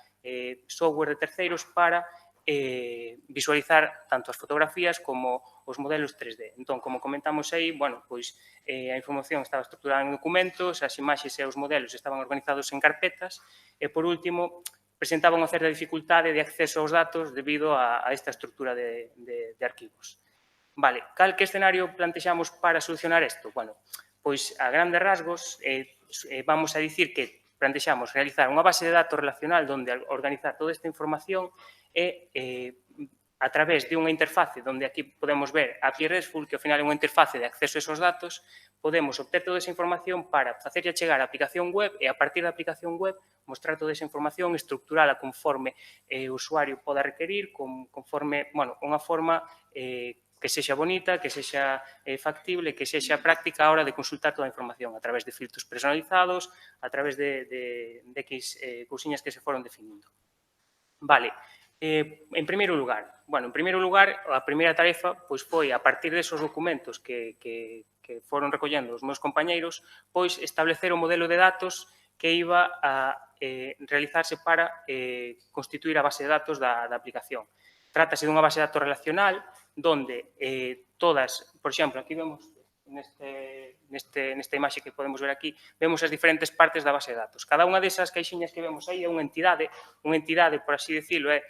[SPEAKER 6] software de terceiros para visualizar tanto as fotografías como os modelos 3D. Entón, como comentamos aí, bueno, pois a información estaba estructurada en documentos, as imaxes e os modelos estaban organizados en carpetas e, por último, presentaba unha certa dificultade de acceso aos datos debido a esta estructura de arquivos. Vale, cal que escenario plantexamos para solucionar isto? Bueno, pois a grandes rasgos vamos a dicir que plantexamos realizar unha base de datos relacional onde organizar toda esta información e a través de unha interface onde aquí podemos ver API RESTful, que ao final é unha interface de acceso a esos datos, podemos obter toda esa información para facerlle chegar a aplicación web e a partir da aplicación web mostrar toda esa información, estructurala conforme o usuario poda requerir, conforme, bueno, unha forma que sexa bonita, que sexa factible, que sexa práctica a hora de consultar toda a información a través de filtros personalizados, a través de X cousiñas que se foron definindo. Vale, en primeiro lugar, a primeira tarefa pois foi, a partir desos documentos que foron recollendo os meus compañeiros, pois establecer o modelo de datos que iba a realizarse para constituir a base de datos da aplicación. Trátase dunha base de datos relacional donde todas, por exemplo, aquí vemos nesta imaxe que podemos ver aquí, vemos as diferentes partes da base de datos. Cada unha desas caixiñas que vemos aí é unha entidade, por así decirlo, é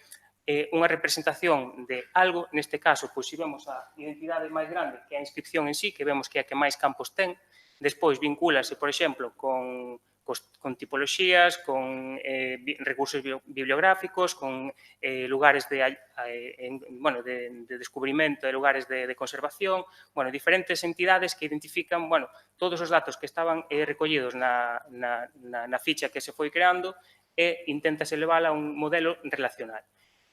[SPEAKER 6] unha representación de algo, neste caso, pois se vemos a identidade máis grande, que é a inscripción en sí, que vemos que é a que máis campos ten, despois vincúlase, por exemplo, con tipoloxías, con recursos bibliográficos, con lugares de descubrimento de lugares de conservación, bueno, diferentes entidades que identifican, bueno, todos os datos que estaban recollidos na ficha que se foi creando e inténtase levala a un modelo relacional.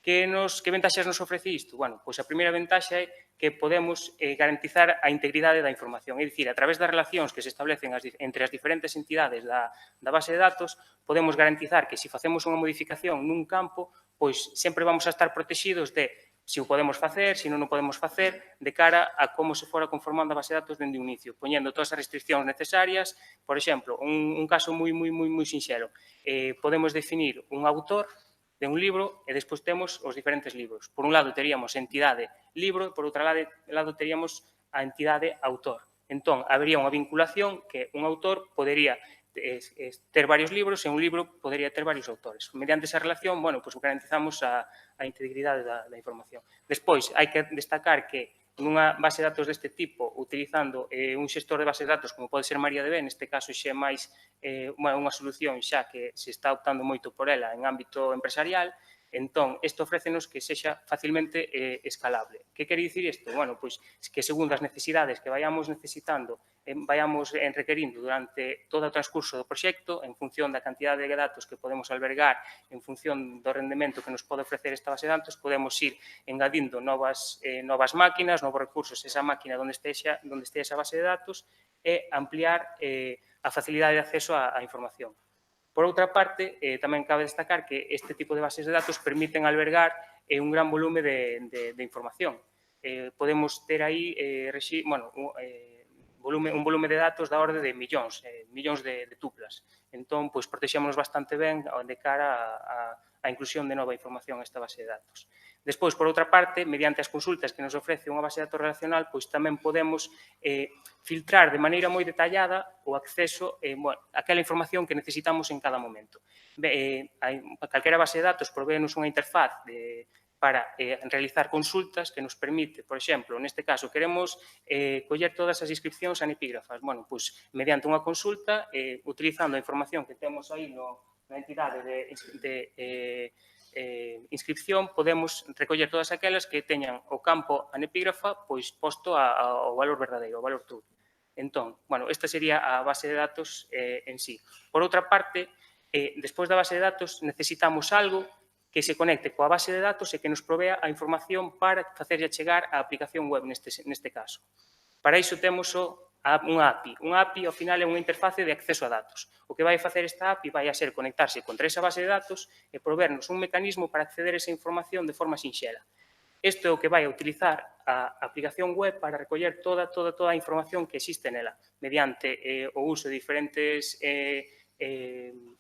[SPEAKER 6] Que ventaxas nos ofrece isto? Bueno, pois a primeira ventaxa é que podemos garantizar a integridade da información. É dicir, a través das relacións que se establecen entre as diferentes entidades da base de datos, podemos garantizar que se facemos unha modificación nun campo, pois sempre vamos a estar protegidos de se o podemos facer, se non o podemos facer, de cara a como se fora conformando a base de datos dende o inicio, poñendo todas as restriccións necesarias. Por exemplo, un caso moi sinxelo. Podemos definir un autor de un libro e despois temos os diferentes libros. Por un lado teríamos a entidade libro e por outro lado teríamos a entidade autor. Entón, habería unha vinculación que un autor podería ter varios libros e un libro podería ter varios autores. Mediante esa relación, bueno, pois garantizamos a integridade da información. Despois, hai que destacar que nunha base de datos deste tipo, utilizando un xestor de base de datos como pode ser MariaDB, neste caso xa é máis unha solución xa que se está optando moito por ela en ámbito empresarial, entón, isto ofrécenos que sexa facilmente escalable. Que quere dicir isto? Bueno, pois que segundo as necesidades que vayamos necesitando, vayamos requerindo durante todo o transcurso do proxecto, en función da cantidade de datos que podemos albergar, en función do rendemento que nos pode ofrecer esta base de datos, podemos ir engadindo novas máquinas, novos recursos, esa máquina onde estea esa base de datos e ampliar a facilidade de acceso á información. Por outra parte, tamén cabe destacar que este tipo de bases de datos permiten albergar un gran volume de información. Podemos ter aí un volume de datos da orde de millóns de tuplas. Entón, pois, protexémonos bastante ben de cara a inclusión de nova información a esta base de datos. Despois, por outra parte, mediante as consultas que nos ofrece unha base de datos relacional, pois tamén podemos filtrar de maneira moi detallada o acceso àquela información que necesitamos en cada momento. Calquera base de datos provéenos unha interfaz para realizar consultas que nos permite, por exemplo, neste caso, queremos coller todas as inscripcións anepígrafas. Bueno, pois, mediante unha consulta, utilizando a información que temos aí na entidade de inscripción, podemos recoller todas aquelas que teñan o campo anepígrafa pois posto ao valor verdadeiro, ao valor true. Entón, bueno, esta sería a base de datos en sí. Por outra parte, despois da base de datos necesitamos algo que se conecte coa base de datos e que nos provea a información para facerlle chegar a aplicación web neste caso. Para iso temos unha API. Unha API, ao final, é unha interface de acceso a datos. O que vai facer esta API vai a ser conectarse contra esa base de datos e provernos un mecanismo para acceder a esa información de forma sinxela. Isto é o que vai a utilizar a aplicación web para recoller toda a información que existe nela, mediante o uso de diferentes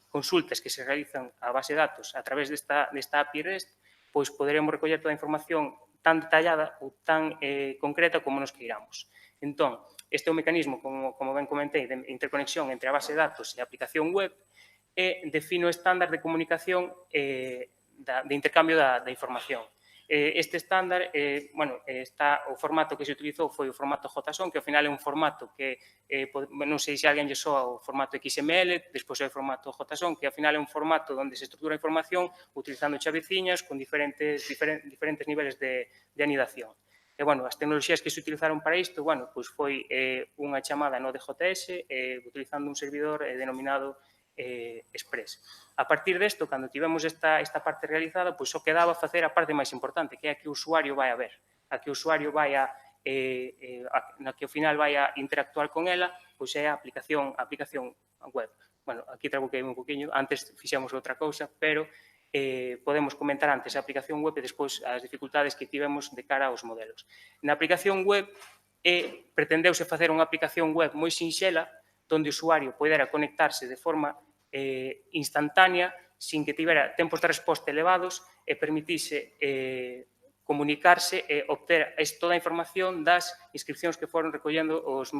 [SPEAKER 6] consultas que se realizan a base de datos a través desta API REST, pois poderemos recoller toda a información tan detallada ou tan concreta como nos queiramos. Entón, este é un mecanismo, como ben comentei, de interconexión entre a base de datos e a aplicación web e define o estándar de comunicación de intercambio da información. Este estándar, o formato que se utilizou foi o formato JSON, que ao final é un formato que, non sei se alguén lle soa o formato XML, despois é o formato JSON, que ao final é un formato onde se estrutura a información utilizando chaveciñas con diferentes niveles de anidación. E, as tecnoloxías que se utilizaron para isto, pois foi unha chamada Node.js utilizando un servidor denominado Express. A partir desto, cando tivemos esta parte realizada, pois só quedaba facer a parte máis importante, que é a que o usuario vai a ver, a que o usuario vai na que ao final vai a interactuar con ela, pois é a aplicación web. Aquí trabuquei un poquinho, antes fixemos outra cousa, pero podemos comentar antes a aplicación web e despois as dificultades que tivemos de cara aos modelos. Na aplicación web pretendeuse facer unha aplicación web moi sinxela, onde o usuario podera conectarse de forma instantánea, sin que tivera tempos de resposta elevados e permitise comunicarse e obter toda a información das inscripcións que foron recollendo os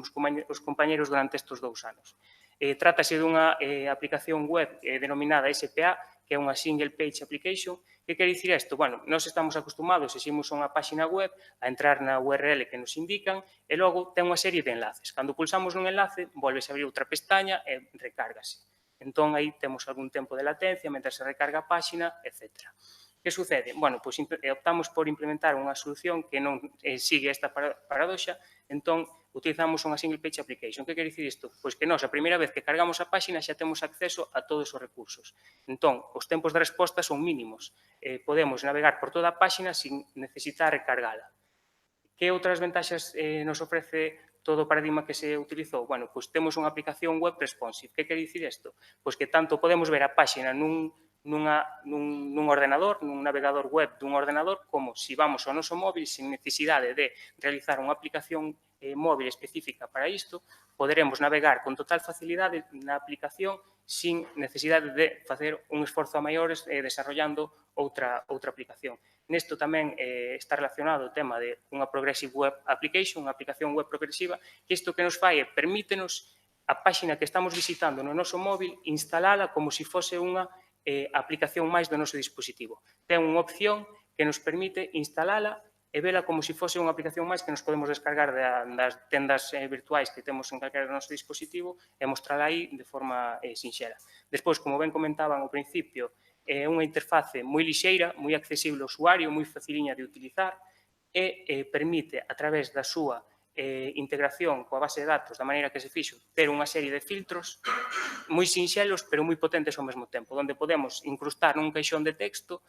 [SPEAKER 6] compañeros durante estes 2 anos. Trátase dunha aplicación web denominada SPA, que é unha Single Page Application. Que quere dicir isto? Nós estamos acostumados, se ximos unha páxina web, a entrar na URL que nos indican e logo ten unha serie de enlaces. Cando pulsamos nun enlace, volvese a abrir outra pestaña e recárgase. Entón, aí temos algún tempo de latencia, mentre se recarga a páxina, etc. Que sucede? Pois optamos por implementar unha solución que non sigue esta paradoxa, entón, utilizamos unha Single Page Application. Que quere dicir isto? Pois que nós, a primeira vez que cargamos a páxina, xa temos acceso a todos os recursos. Entón, os tempos de resposta son mínimos. Podemos navegar por toda a páxina sin necesitar recargala. Que outras ventaxas nos ofrece todo o paradigma que se utilizou? Pois temos unha aplicación web responsive. Que quere dicir isto? Pois que tanto podemos ver a páxina nun ordenador, nun navegador web dun ordenador, como se vamos ao noso móvil sin necesidade de realizar unha aplicación móvil específica para isto, poderemos navegar con total facilidade na aplicación sin necesidade de facer un esforzo a maiores desarrollando outra aplicación. Nesto tamén está relacionado o tema de unha Progressive Web Application, unha aplicación web progresiva, que isto que nos fai é permítenos a páxina que estamos visitando no noso móvil instalala como se fose unha aplicación máis do noso dispositivo. Ten unha opción que nos permite instalala e vela como se fose unha aplicación máis que nos podemos descargar das tendas virtuais que temos en calquera do noso dispositivo e mostrala aí de forma sinxela. Despois, como ben comentaban ao principio, é unha interface moi lixeira, moi accesible ao usuario, moi faciliña de utilizar e permite, a través da súa integración coa base de datos, da maneira que se fixo, ter unha serie de filtros moi sinxelos, pero moi potentes ao mesmo tempo, onde podemos incrustar nun caixón de texto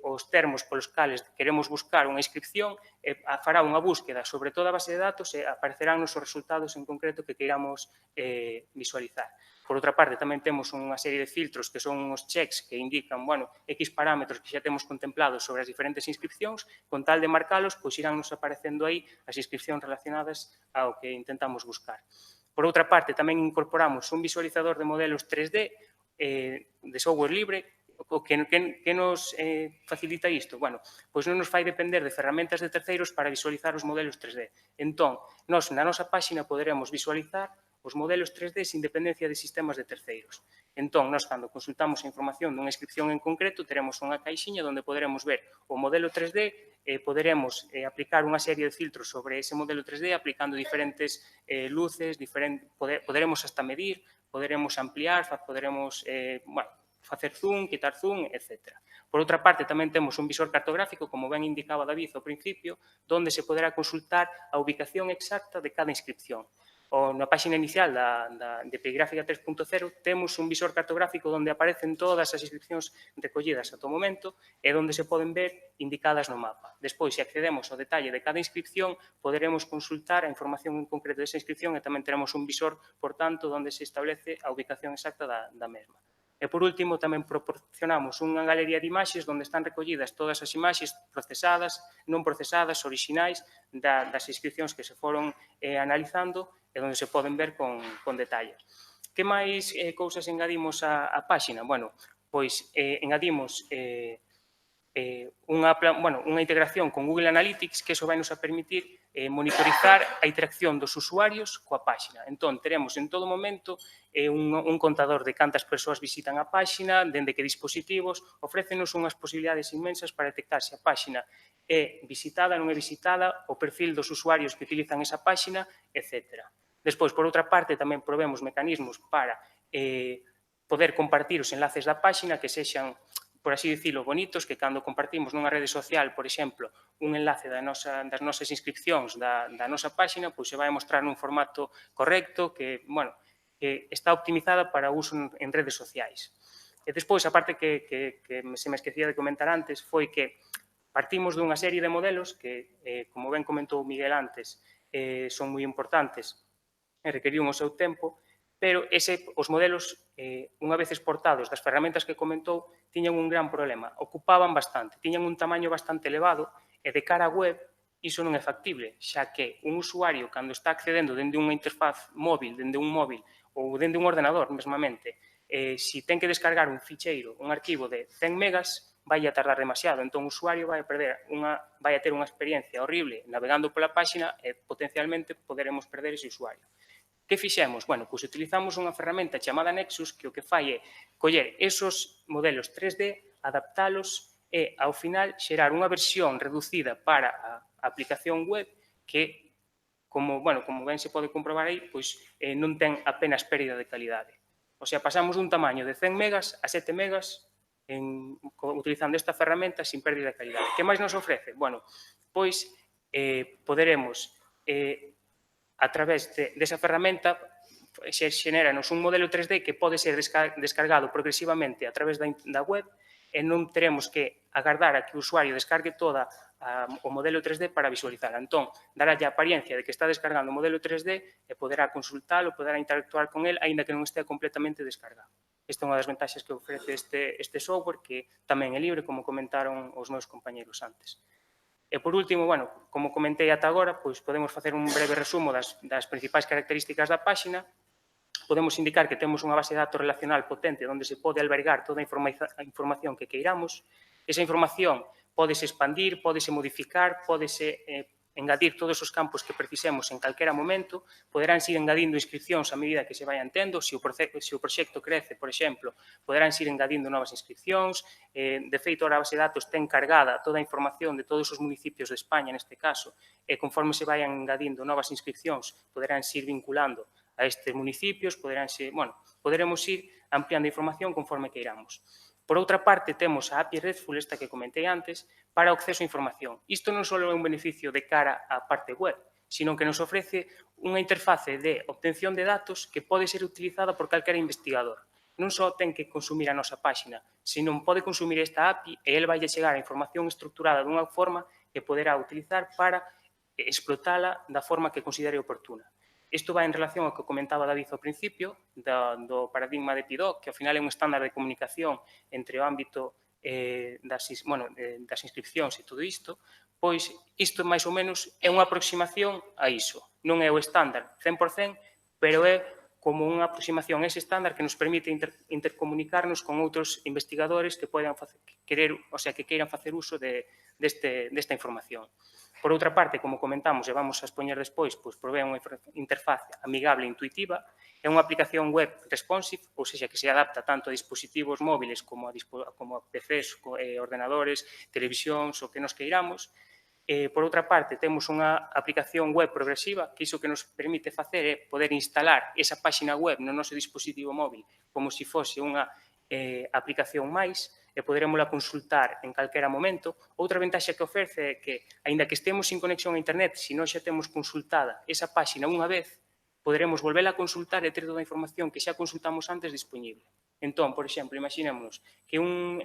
[SPEAKER 6] os termos polos cales queremos buscar unha inscripción, fará unha búsqueda sobre toda a base de datos e aparecerán nos os resultados en concreto que queiramos visualizar. Por outra parte, tamén temos unha serie de filtros que son uns checks que indican, X parámetros que xa temos contemplados sobre as diferentes inscripcións, con tal de marcalos, pois iránnos aparecendo aí as inscripcións relacionadas ao que intentamos buscar. Por outra parte, tamén incorporamos un visualizador de modelos 3D de software libre. O que nos facilita isto? Pois non nos fai depender de ferramentas de terceiros para visualizar os modelos 3D. Entón, nós na nosa páxina poderemos visualizar os modelos 3D sin dependencia de sistemas de terceiros. Entón, nós cando consultamos a información dunha inscripción en concreto, teremos unha caixiña onde poderemos ver o modelo 3D, poderemos aplicar unha serie de filtros sobre ese modelo 3D aplicando diferentes luces, poderemos hasta medir, poderemos ampliar, poderemos facer zoom, quitar zoom, etc. Por outra parte, tamén temos un visor cartográfico, como ben indicaba David ao principio, onde se poderá consultar a ubicación exacta de cada inscripción. na páxina inicial de Epigráfica 3.0 temos un visor cartográfico onde aparecen todas as inscripcións recollidas ata o momento e onde se poden ver indicadas no mapa. Despois, se accedemos ao detalle de cada inscripción, poderemos consultar a información en concreto desa inscripción e tamén teremos un visor, por tanto, onde se establece a ubicación exacta da mesma. E, por último, tamén proporcionamos unha galería de imaxes onde están recollidas todas as imaxes procesadas, non procesadas, orixinais, das inscripcións que se foron analizando e onde se poden ver con detalle. Que máis cousas engadimos á páxina? Bueno, pois engadimos unha integración con Google Analytics que iso vai nos a permitir monitorizar a interacción dos usuarios coa páxina. Entón, teremos en todo momento un contador de cantas persoas visitan a páxina, dende que dispositivos, ofrécenos unhas posibilidades inmensas para detectar se a páxina é visitada, non é visitada, o perfil dos usuarios que utilizan esa páxina, etc. Despois, por outra parte, tamén provemos mecanismos para poder compartir os enlaces da páxina que sexan, por así dicilo, bonitos, que cando compartimos nunha rede social, por exemplo, un enlace das nosas inscripcións da nosa páxina, pois se vai a mostrar nun formato correcto, que está optimizada para uso en redes sociais. E despois, a parte que se me esquecía de comentar antes, foi que partimos dunha serie de modelos que, como ben comentou Miguel antes, son moi importantes e requeriron o seu tempo, pero os modelos, unha vez exportados das ferramentas que comentou, tiñan un gran problema, ocupaban bastante, tiñan un tamaño bastante elevado e de cara á web iso non é factible, xa que un usuario, cando está accedendo dende unha interfaz móvil, dende un móvil ou dende un ordenador, mesmamente, se ten que descargar un ficheiro, un arquivo de 100 megas, vai a tardar demasiado, entón o usuario vai a ter unha experiencia horrible navegando pola páxina e potencialmente poderemos perder ese usuario. Que fixemos? Bueno, pois utilizamos unha ferramenta chamada Nexus que o que fai é coller esos modelos 3D, adaptalos e, ao final, xerar unha versión reducida para a aplicación web que, como ben se pode comprobar aí, pois non ten apenas pérdida de calidade. O sea, pasamos dun tamaño de 100 megas a 7 megas utilizando esta ferramenta sin pérdida de calidade. Que máis nos ofrece? Bueno, pois poderemos a través desa ferramenta xenéranos un modelo 3D que pode ser descargado progresivamente a través da web e non teremos que agardar a que o usuario descargue toda o modelo 3D para visualizar. Entón, dará a apariencia de que está descargando o modelo 3D e poderá consultalo, poderá interactuar con el, aínda que non estea completamente descargado. Esta é unha das ventaxas que ofrece este software, que tamén é libre, como comentaron os meus compañeros antes. E, por último, como comentei ata agora, pois podemos facer un breve resumo das principais características da páxina. Podemos indicar que temos unha base de datos relacional potente onde se pode albergar toda a información que queiramos. Esa información pódese expandir, pódese modificar, pódese engadir todos os campos que precisemos en calquera momento, poderán ir engadindo inscripcións a medida que se vayan tendo, se o proxecto crece, por exemplo, poderán ir engadindo novas inscripcións, de feito, a base de datos ten cargada toda a información de todos os municipios de España, neste caso, e conforme se vayan engadindo novas inscripcións, poderán ir vinculando a estes municipios, poderemos ir ampliando a información conforme queiramos. Por outra parte, temos a API RESTful, esta que comentei antes, para o acceso a información. Isto non só é un beneficio de cara á parte web, sino que nos ofrece unha interface de obtención de datos que pode ser utilizada por calquera investigador. Non só ten que consumir a nosa páxina, sino pode consumir esta API e el vai chegar a información estructurada dunha forma que poderá utilizar para explotala da forma que considere oportuna. Isto vai en relación ao que comentaba David ao principio, do paradigma de PIDOC, que ao final é un estándar de comunicación entre o ámbito das inscripcións e todo isto, pois isto máis ou menos é unha aproximación a iso. Non é o estándar 100%, pero é como unha aproximación a ese estándar que nos permite intercomunicarnos con outros investigadores que queiran facer uso desta información. Por outra parte, como comentamos, e vamos a expoñer despois, pois provee unha interfaz amigable e intuitiva, é unha aplicación web responsive, ou seja, que se adapta tanto a dispositivos móviles como a PCs, ordenadores, televisións, o que nos queiramos. Por outra parte, temos unha aplicación web progresiva, que iso que nos permite facer é poder instalar esa páxina web no noso dispositivo móvil como se fose unha aplicación máis, e poderemosla consultar en calquera momento. Outra ventaxa que ofrece é que, aínda que estemos sin conexión a internet, se non xa temos consultada esa páxina unha vez, poderemos volvela a consultar e ter toda a información que xa consultamos antes disponible. Entón, por exemplo, imaginémonos que un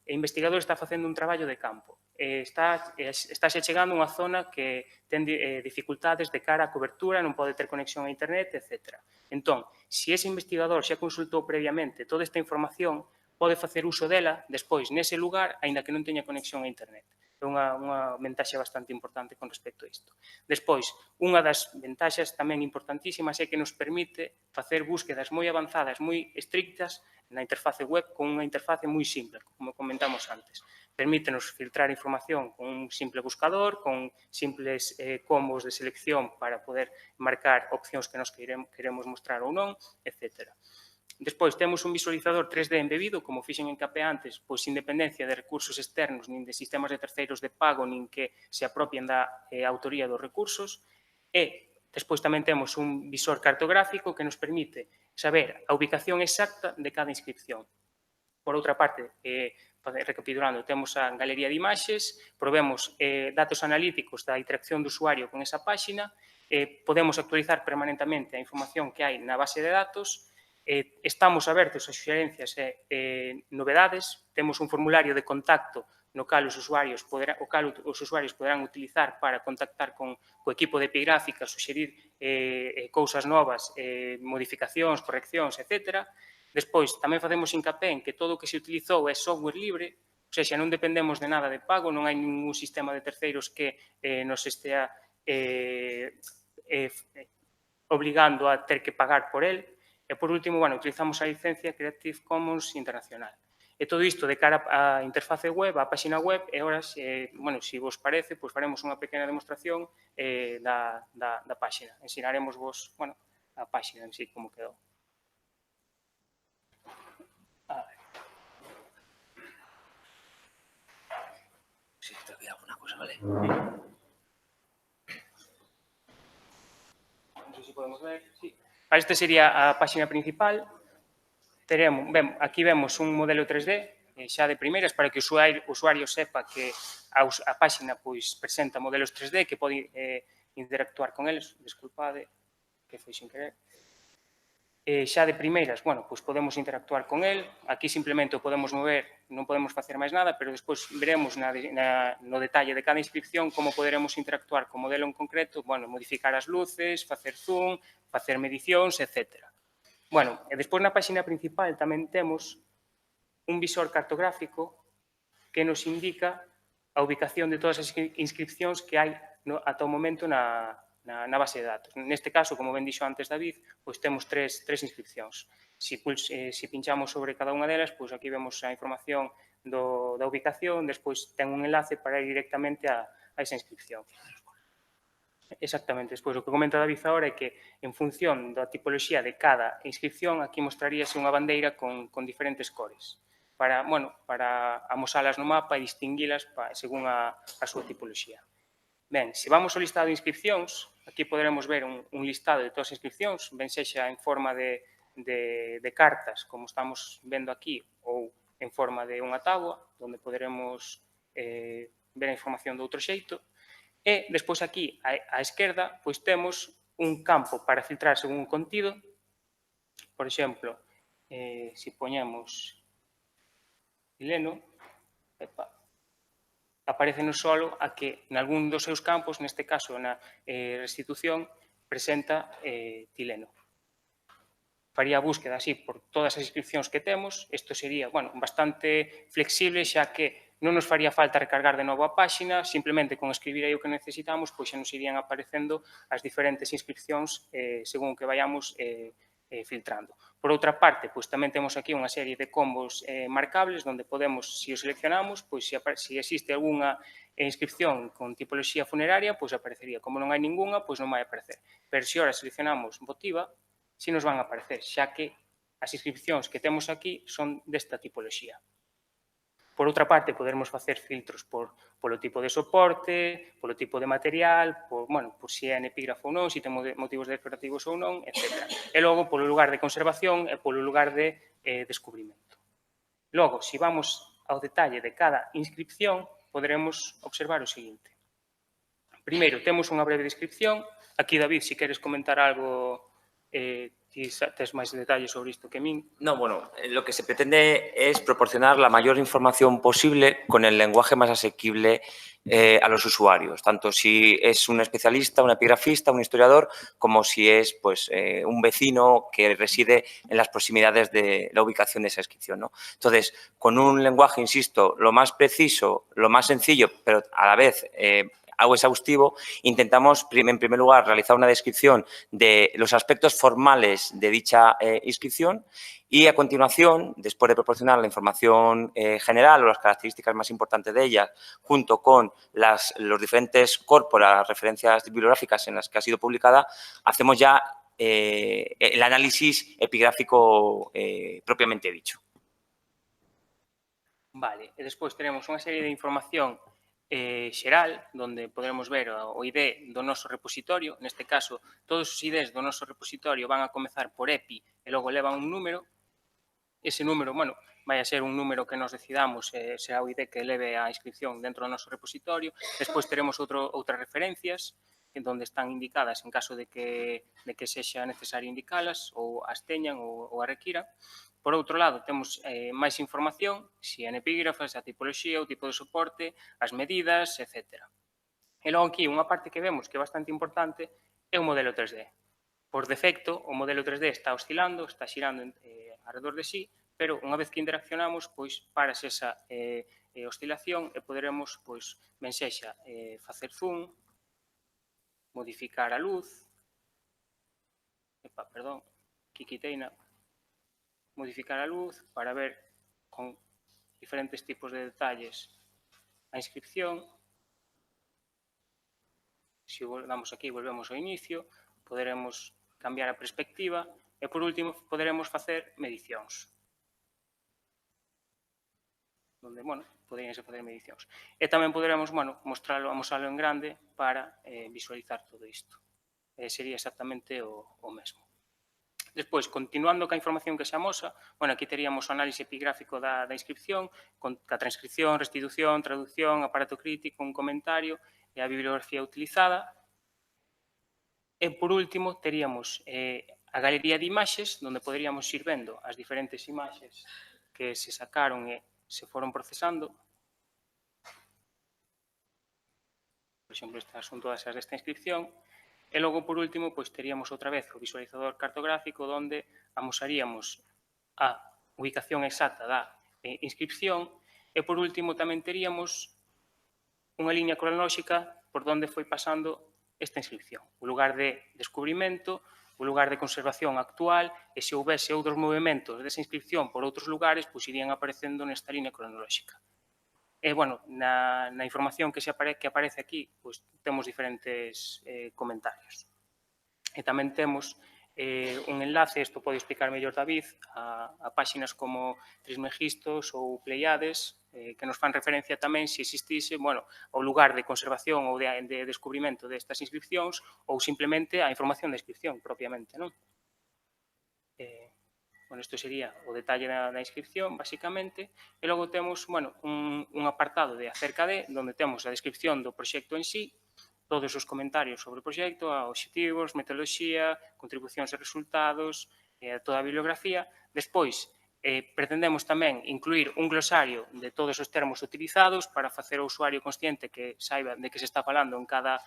[SPEAKER 6] investigador está facendo un traballo de campo, estáse chegando a unha zona que ten dificultades de cara á cobertura, non pode ter conexión a internet, etc. Entón, se ese investigador xa consultou previamente toda esta información, pode facer uso dela despois nese lugar, aínda que non teña conexión a internet. É unha ventaxa bastante importante con respecto a isto. Despois, unha das ventaxas tamén importantísimas é que nos permite facer búsquedas moi avanzadas, moi estrictas na interface web con unha interface moi simple, como comentamos antes. Permítenos filtrar información con un simple buscador, con simples combos de selección para poder marcar opcións que nos queremos mostrar ou non, etc. Despois, temos un visualizador 3D embebido, como fixen en CAPE antes, pois sin dependencia de recursos externos, nin de sistemas de terceiros de pago, nin que se apropien da autoría dos recursos. E despois tamén temos un visor cartográfico que nos permite saber a ubicación exacta de cada inscripción. Por outra parte, recapitulando, temos a galería de imaxes, provemos datos analíticos da interacción do usuario con esa páxina, podemos actualizar permanentemente a información que hai na base de datos, estamos abertos a suxerencias e novedades, temos un formulario de contacto no cal os usuarios poderán utilizar para contactar co equipo de epigráfica, suxerir cousas novas, modificacións, correccións, etc. Despois, tamén facemos hincapé en que todo o que se utilizou é software libre, ou seja, non dependemos de nada de pago, non hai ningún sistema de terceiros que nos estea obligando a ter que pagar por el. E, por último, utilizamos a licencia Creative Commons Internacional. E todo isto de cara á interface web, á páxina web, e ahora, se vos parece, faremos unha pequena demostración da páxina. Ensinaremos vos a páxina en sí, como quedou.
[SPEAKER 2] Si te olvidaba una cosa, ¿vale?
[SPEAKER 6] Non sei se podemos ver, sí. Esta sería a páxina principal. Aquí vemos un modelo 3D xa de primeiras para que o usuario sepa que a páxina presenta modelos 3D que pode interactuar con eles. Desculpade, que foi sin querer. Xa de primeiras, podemos interactuar con el. Aquí simplemente o podemos mover, non podemos facer máis nada, pero despois veremos no detalle de cada inscripción como poderemos interactuar co modelo en concreto, modificar as luces, facer zoom, facer medicións, etc. E despois na páxina principal tamén temos un visor cartográfico que nos indica a ubicación de todas as inscripcións que hai ata o momento na base de datos. Neste caso, como ben dixo antes David, temos tres inscripcións. Se pinchamos sobre cada unha delas, aquí vemos a información da ubicación, despois ten un enlace para ir directamente a esa inscripción. Exactamente. Despois, o que comenta David agora é que, en función da tipoloxía de cada inscripción, aquí mostraríase unha bandeira con diferentes cores para amosalas no mapa e distinguilas según a súa tipoloxía. Ben, se vamos ao listado de inscripcións, aquí poderemos ver un listado de todas as inscripcións, ben sexa en forma de cartas, como estamos vendo aquí, ou en forma de unha táboa, onde poderemos ver a información de outro xeito. E despois aquí, á esquerda, temos un campo para filtrar según o contido. Por exemplo, se poñemos Tileno, aparece no solo a que nalgún dos seus campos, neste caso na restitución, presenta Tileno. Faría a búsqueda así por todas as inscripcións que temos. Isto sería bastante flexible, xa que non nos faría falta recargar de novo a páxina, simplemente con escribir aí o que necesitamos, xa nos irían aparecendo as diferentes inscripcións según que vayamos filtrando. Por outra parte, tamén temos aquí unha serie de combos marcables onde podemos, se o seleccionamos, se existe algunha inscripción con tipoloxía funeraria, aparecería. Como non hai ninguna, non vai aparecer. Pero se ora seleccionamos motiva, si nos van a aparecer, xa que as inscripcións que temos aquí son desta tipoloxía. Por outra parte, podermos facer filtros polo tipo de soporte, polo tipo de material, por se é en epígrafo ou non, se ten motivos decorativos ou non, etc. E logo, polo lugar de conservación e polo lugar de descubrimento. Logo, se vamos ao detalle de cada inscripción, poderemos observar o seguinte. Primeiro, temos unha breve descripción. Aquí, David, se queres comentar algo, ti tes máis detalles sobre isto que min.
[SPEAKER 4] No, bueno, lo que se pretende es proporcionar la mayor información posible con el lenguaje más asequible a los usuarios, tanto si es un especialista, un epigrafista, un historiador, como si es pues, un vecino que reside en las proximidades de la ubicación de esa inscripción, ¿no? Entonces, con un lenguaje, insisto, lo más preciso, lo más sencillo, pero a la vez algo exhaustivo, intentamos, en primer lugar, realizar una descripción de los aspectos formales de dicha inscripción y, a continuación, después de proporcionar la información general o las características más importantes de ella, junto con los diferentes corpora, referencias bibliográficas en las que ha sido publicada, hacemos ya el análisis epigráfico propiamente dicho.
[SPEAKER 6] Vale, e despois teremos unha serie de información xeral, onde poderemos ver o ID do noso repositorio. Neste caso, todos os IDs do noso repositorio van a comezar por EPI e logo levan un número. Ese número, bueno, vai a ser un número que nos decidamos, será o ID que leve a inscripción dentro do noso repositorio. Despois teremos outras referencias onde están indicadas en caso de que sexa necesario indicalas ou as teñan ou a requiran. Por outro lado, temos máis información, se en epígrafas, a tipoloxía, o tipo de soporte, as medidas, etc. E logo aquí, unha parte que vemos que é bastante importante é o modelo 3D. Por defecto, o modelo 3D está oscilando, está xirando alrededor de sí, pero unha vez que interaccionamos, pois parase esa oscilación e poderemos, pois, ben sexa, facer zoom, modificar a luz, aquí quiteina, modificar a luz para ver con diferentes tipos de detalles a inscripción. Se damos aquí, volvemos ao inicio, poderemos cambiar a perspectiva e, por último, poderemos facer medicións. Onde, bueno, poderíanse facer medicións. E tamén poderemos, bueno, amosalo en grande para visualizar todo isto. Sería exactamente o mesmo. Despois, continuando ca información que se amosa, bueno, aquí teríamos o análise epigráfico da inscripción, ca transcripción, restitución, traducción, aparato crítico, un comentario e a bibliografía utilizada. E, por último, teríamos a galería de imaxes, onde poderíamos ir vendo as diferentes imaxes que se sacaron e se foron procesando. Por exemplo, estas son todas as desta inscripción. E logo, por último, pois teríamos outra vez o visualizador cartográfico onde amosaríamos a ubicación exacta da inscripción e, por último, tamén teríamos unha liña cronolóxica por onde foi pasando esta inscripción, o lugar de descubrimento, o lugar de conservación actual e se houvese outros movimentos desa inscripción por outros lugares, pois irían aparecendo nesta liña cronolóxica. E, bueno, na información que aparece aquí, pois temos diferentes comentarios. E tamén temos un enlace, isto pode explicar mellor David, a páxinas como Trismegistos ou Pleiades, que nos fan referencia tamén se existise, bueno, o lugar de conservación ou de descubrimento destas inscripcións ou simplemente a información da inscripción propiamente, non? Bueno, isto sería o detalle da inscripción, basicamente, e logo temos, bueno, un apartado de acerca de, onde temos a descripción do proxecto en sí, todos os comentarios sobre o proxecto, obxectivos, metodoloxía, contribucións e resultados, toda a bibliografía. Despois, pretendemos tamén incluir un glosario de todos os termos utilizados para facer o usuario consciente que saiba de que se está falando en cada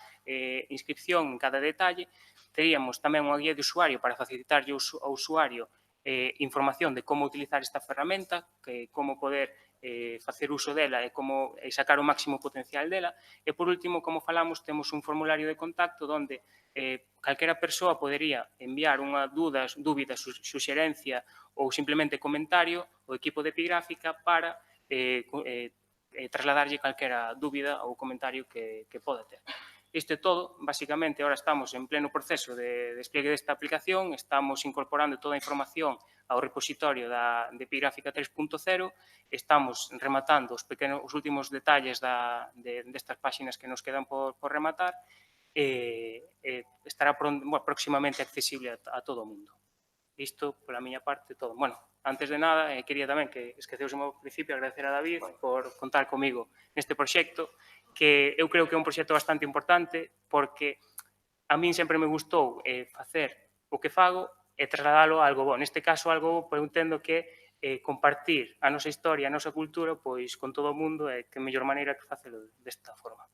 [SPEAKER 6] inscripción, en cada detalle. Teríamos tamén unha guía de usuario para facilitarlle ao usuario información de como utilizar esta ferramenta, como poder facer uso dela e como sacar o máximo potencial dela. E, por último, como falamos, temos un formulario de contacto onde calquera persoa podería enviar unha dúbida, suxerencia ou simplemente comentario ao equipo de epigráfica para trasladarlle calquera dúbida ou comentario que poda ter. Isto é todo, basicamente, ahora estamos en pleno proceso de despliegue desta aplicación, estamos incorporando toda a información ao repositorio de Epigráfica 3.0, estamos rematando os últimos detalles destas páxinas que nos quedan por rematar e estará próximamente accesible a todo o mundo. Isto, pola miña parte, todo. Bueno, antes de nada, quería tamén que esqueceuse ao principio agradecer a David por contar comigo neste proxecto que eu creo que é un proxecto bastante importante porque a min sempre me gustou facer o que fago e trasladalo a algo bo. Neste caso, algo bo, pois eu entendo que compartir a nosa historia, a nosa cultura, pois con todo o mundo, e que mellor maneira que facelo desta forma.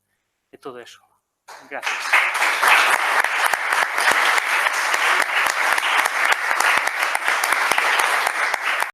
[SPEAKER 6] E todo eso. Gracias.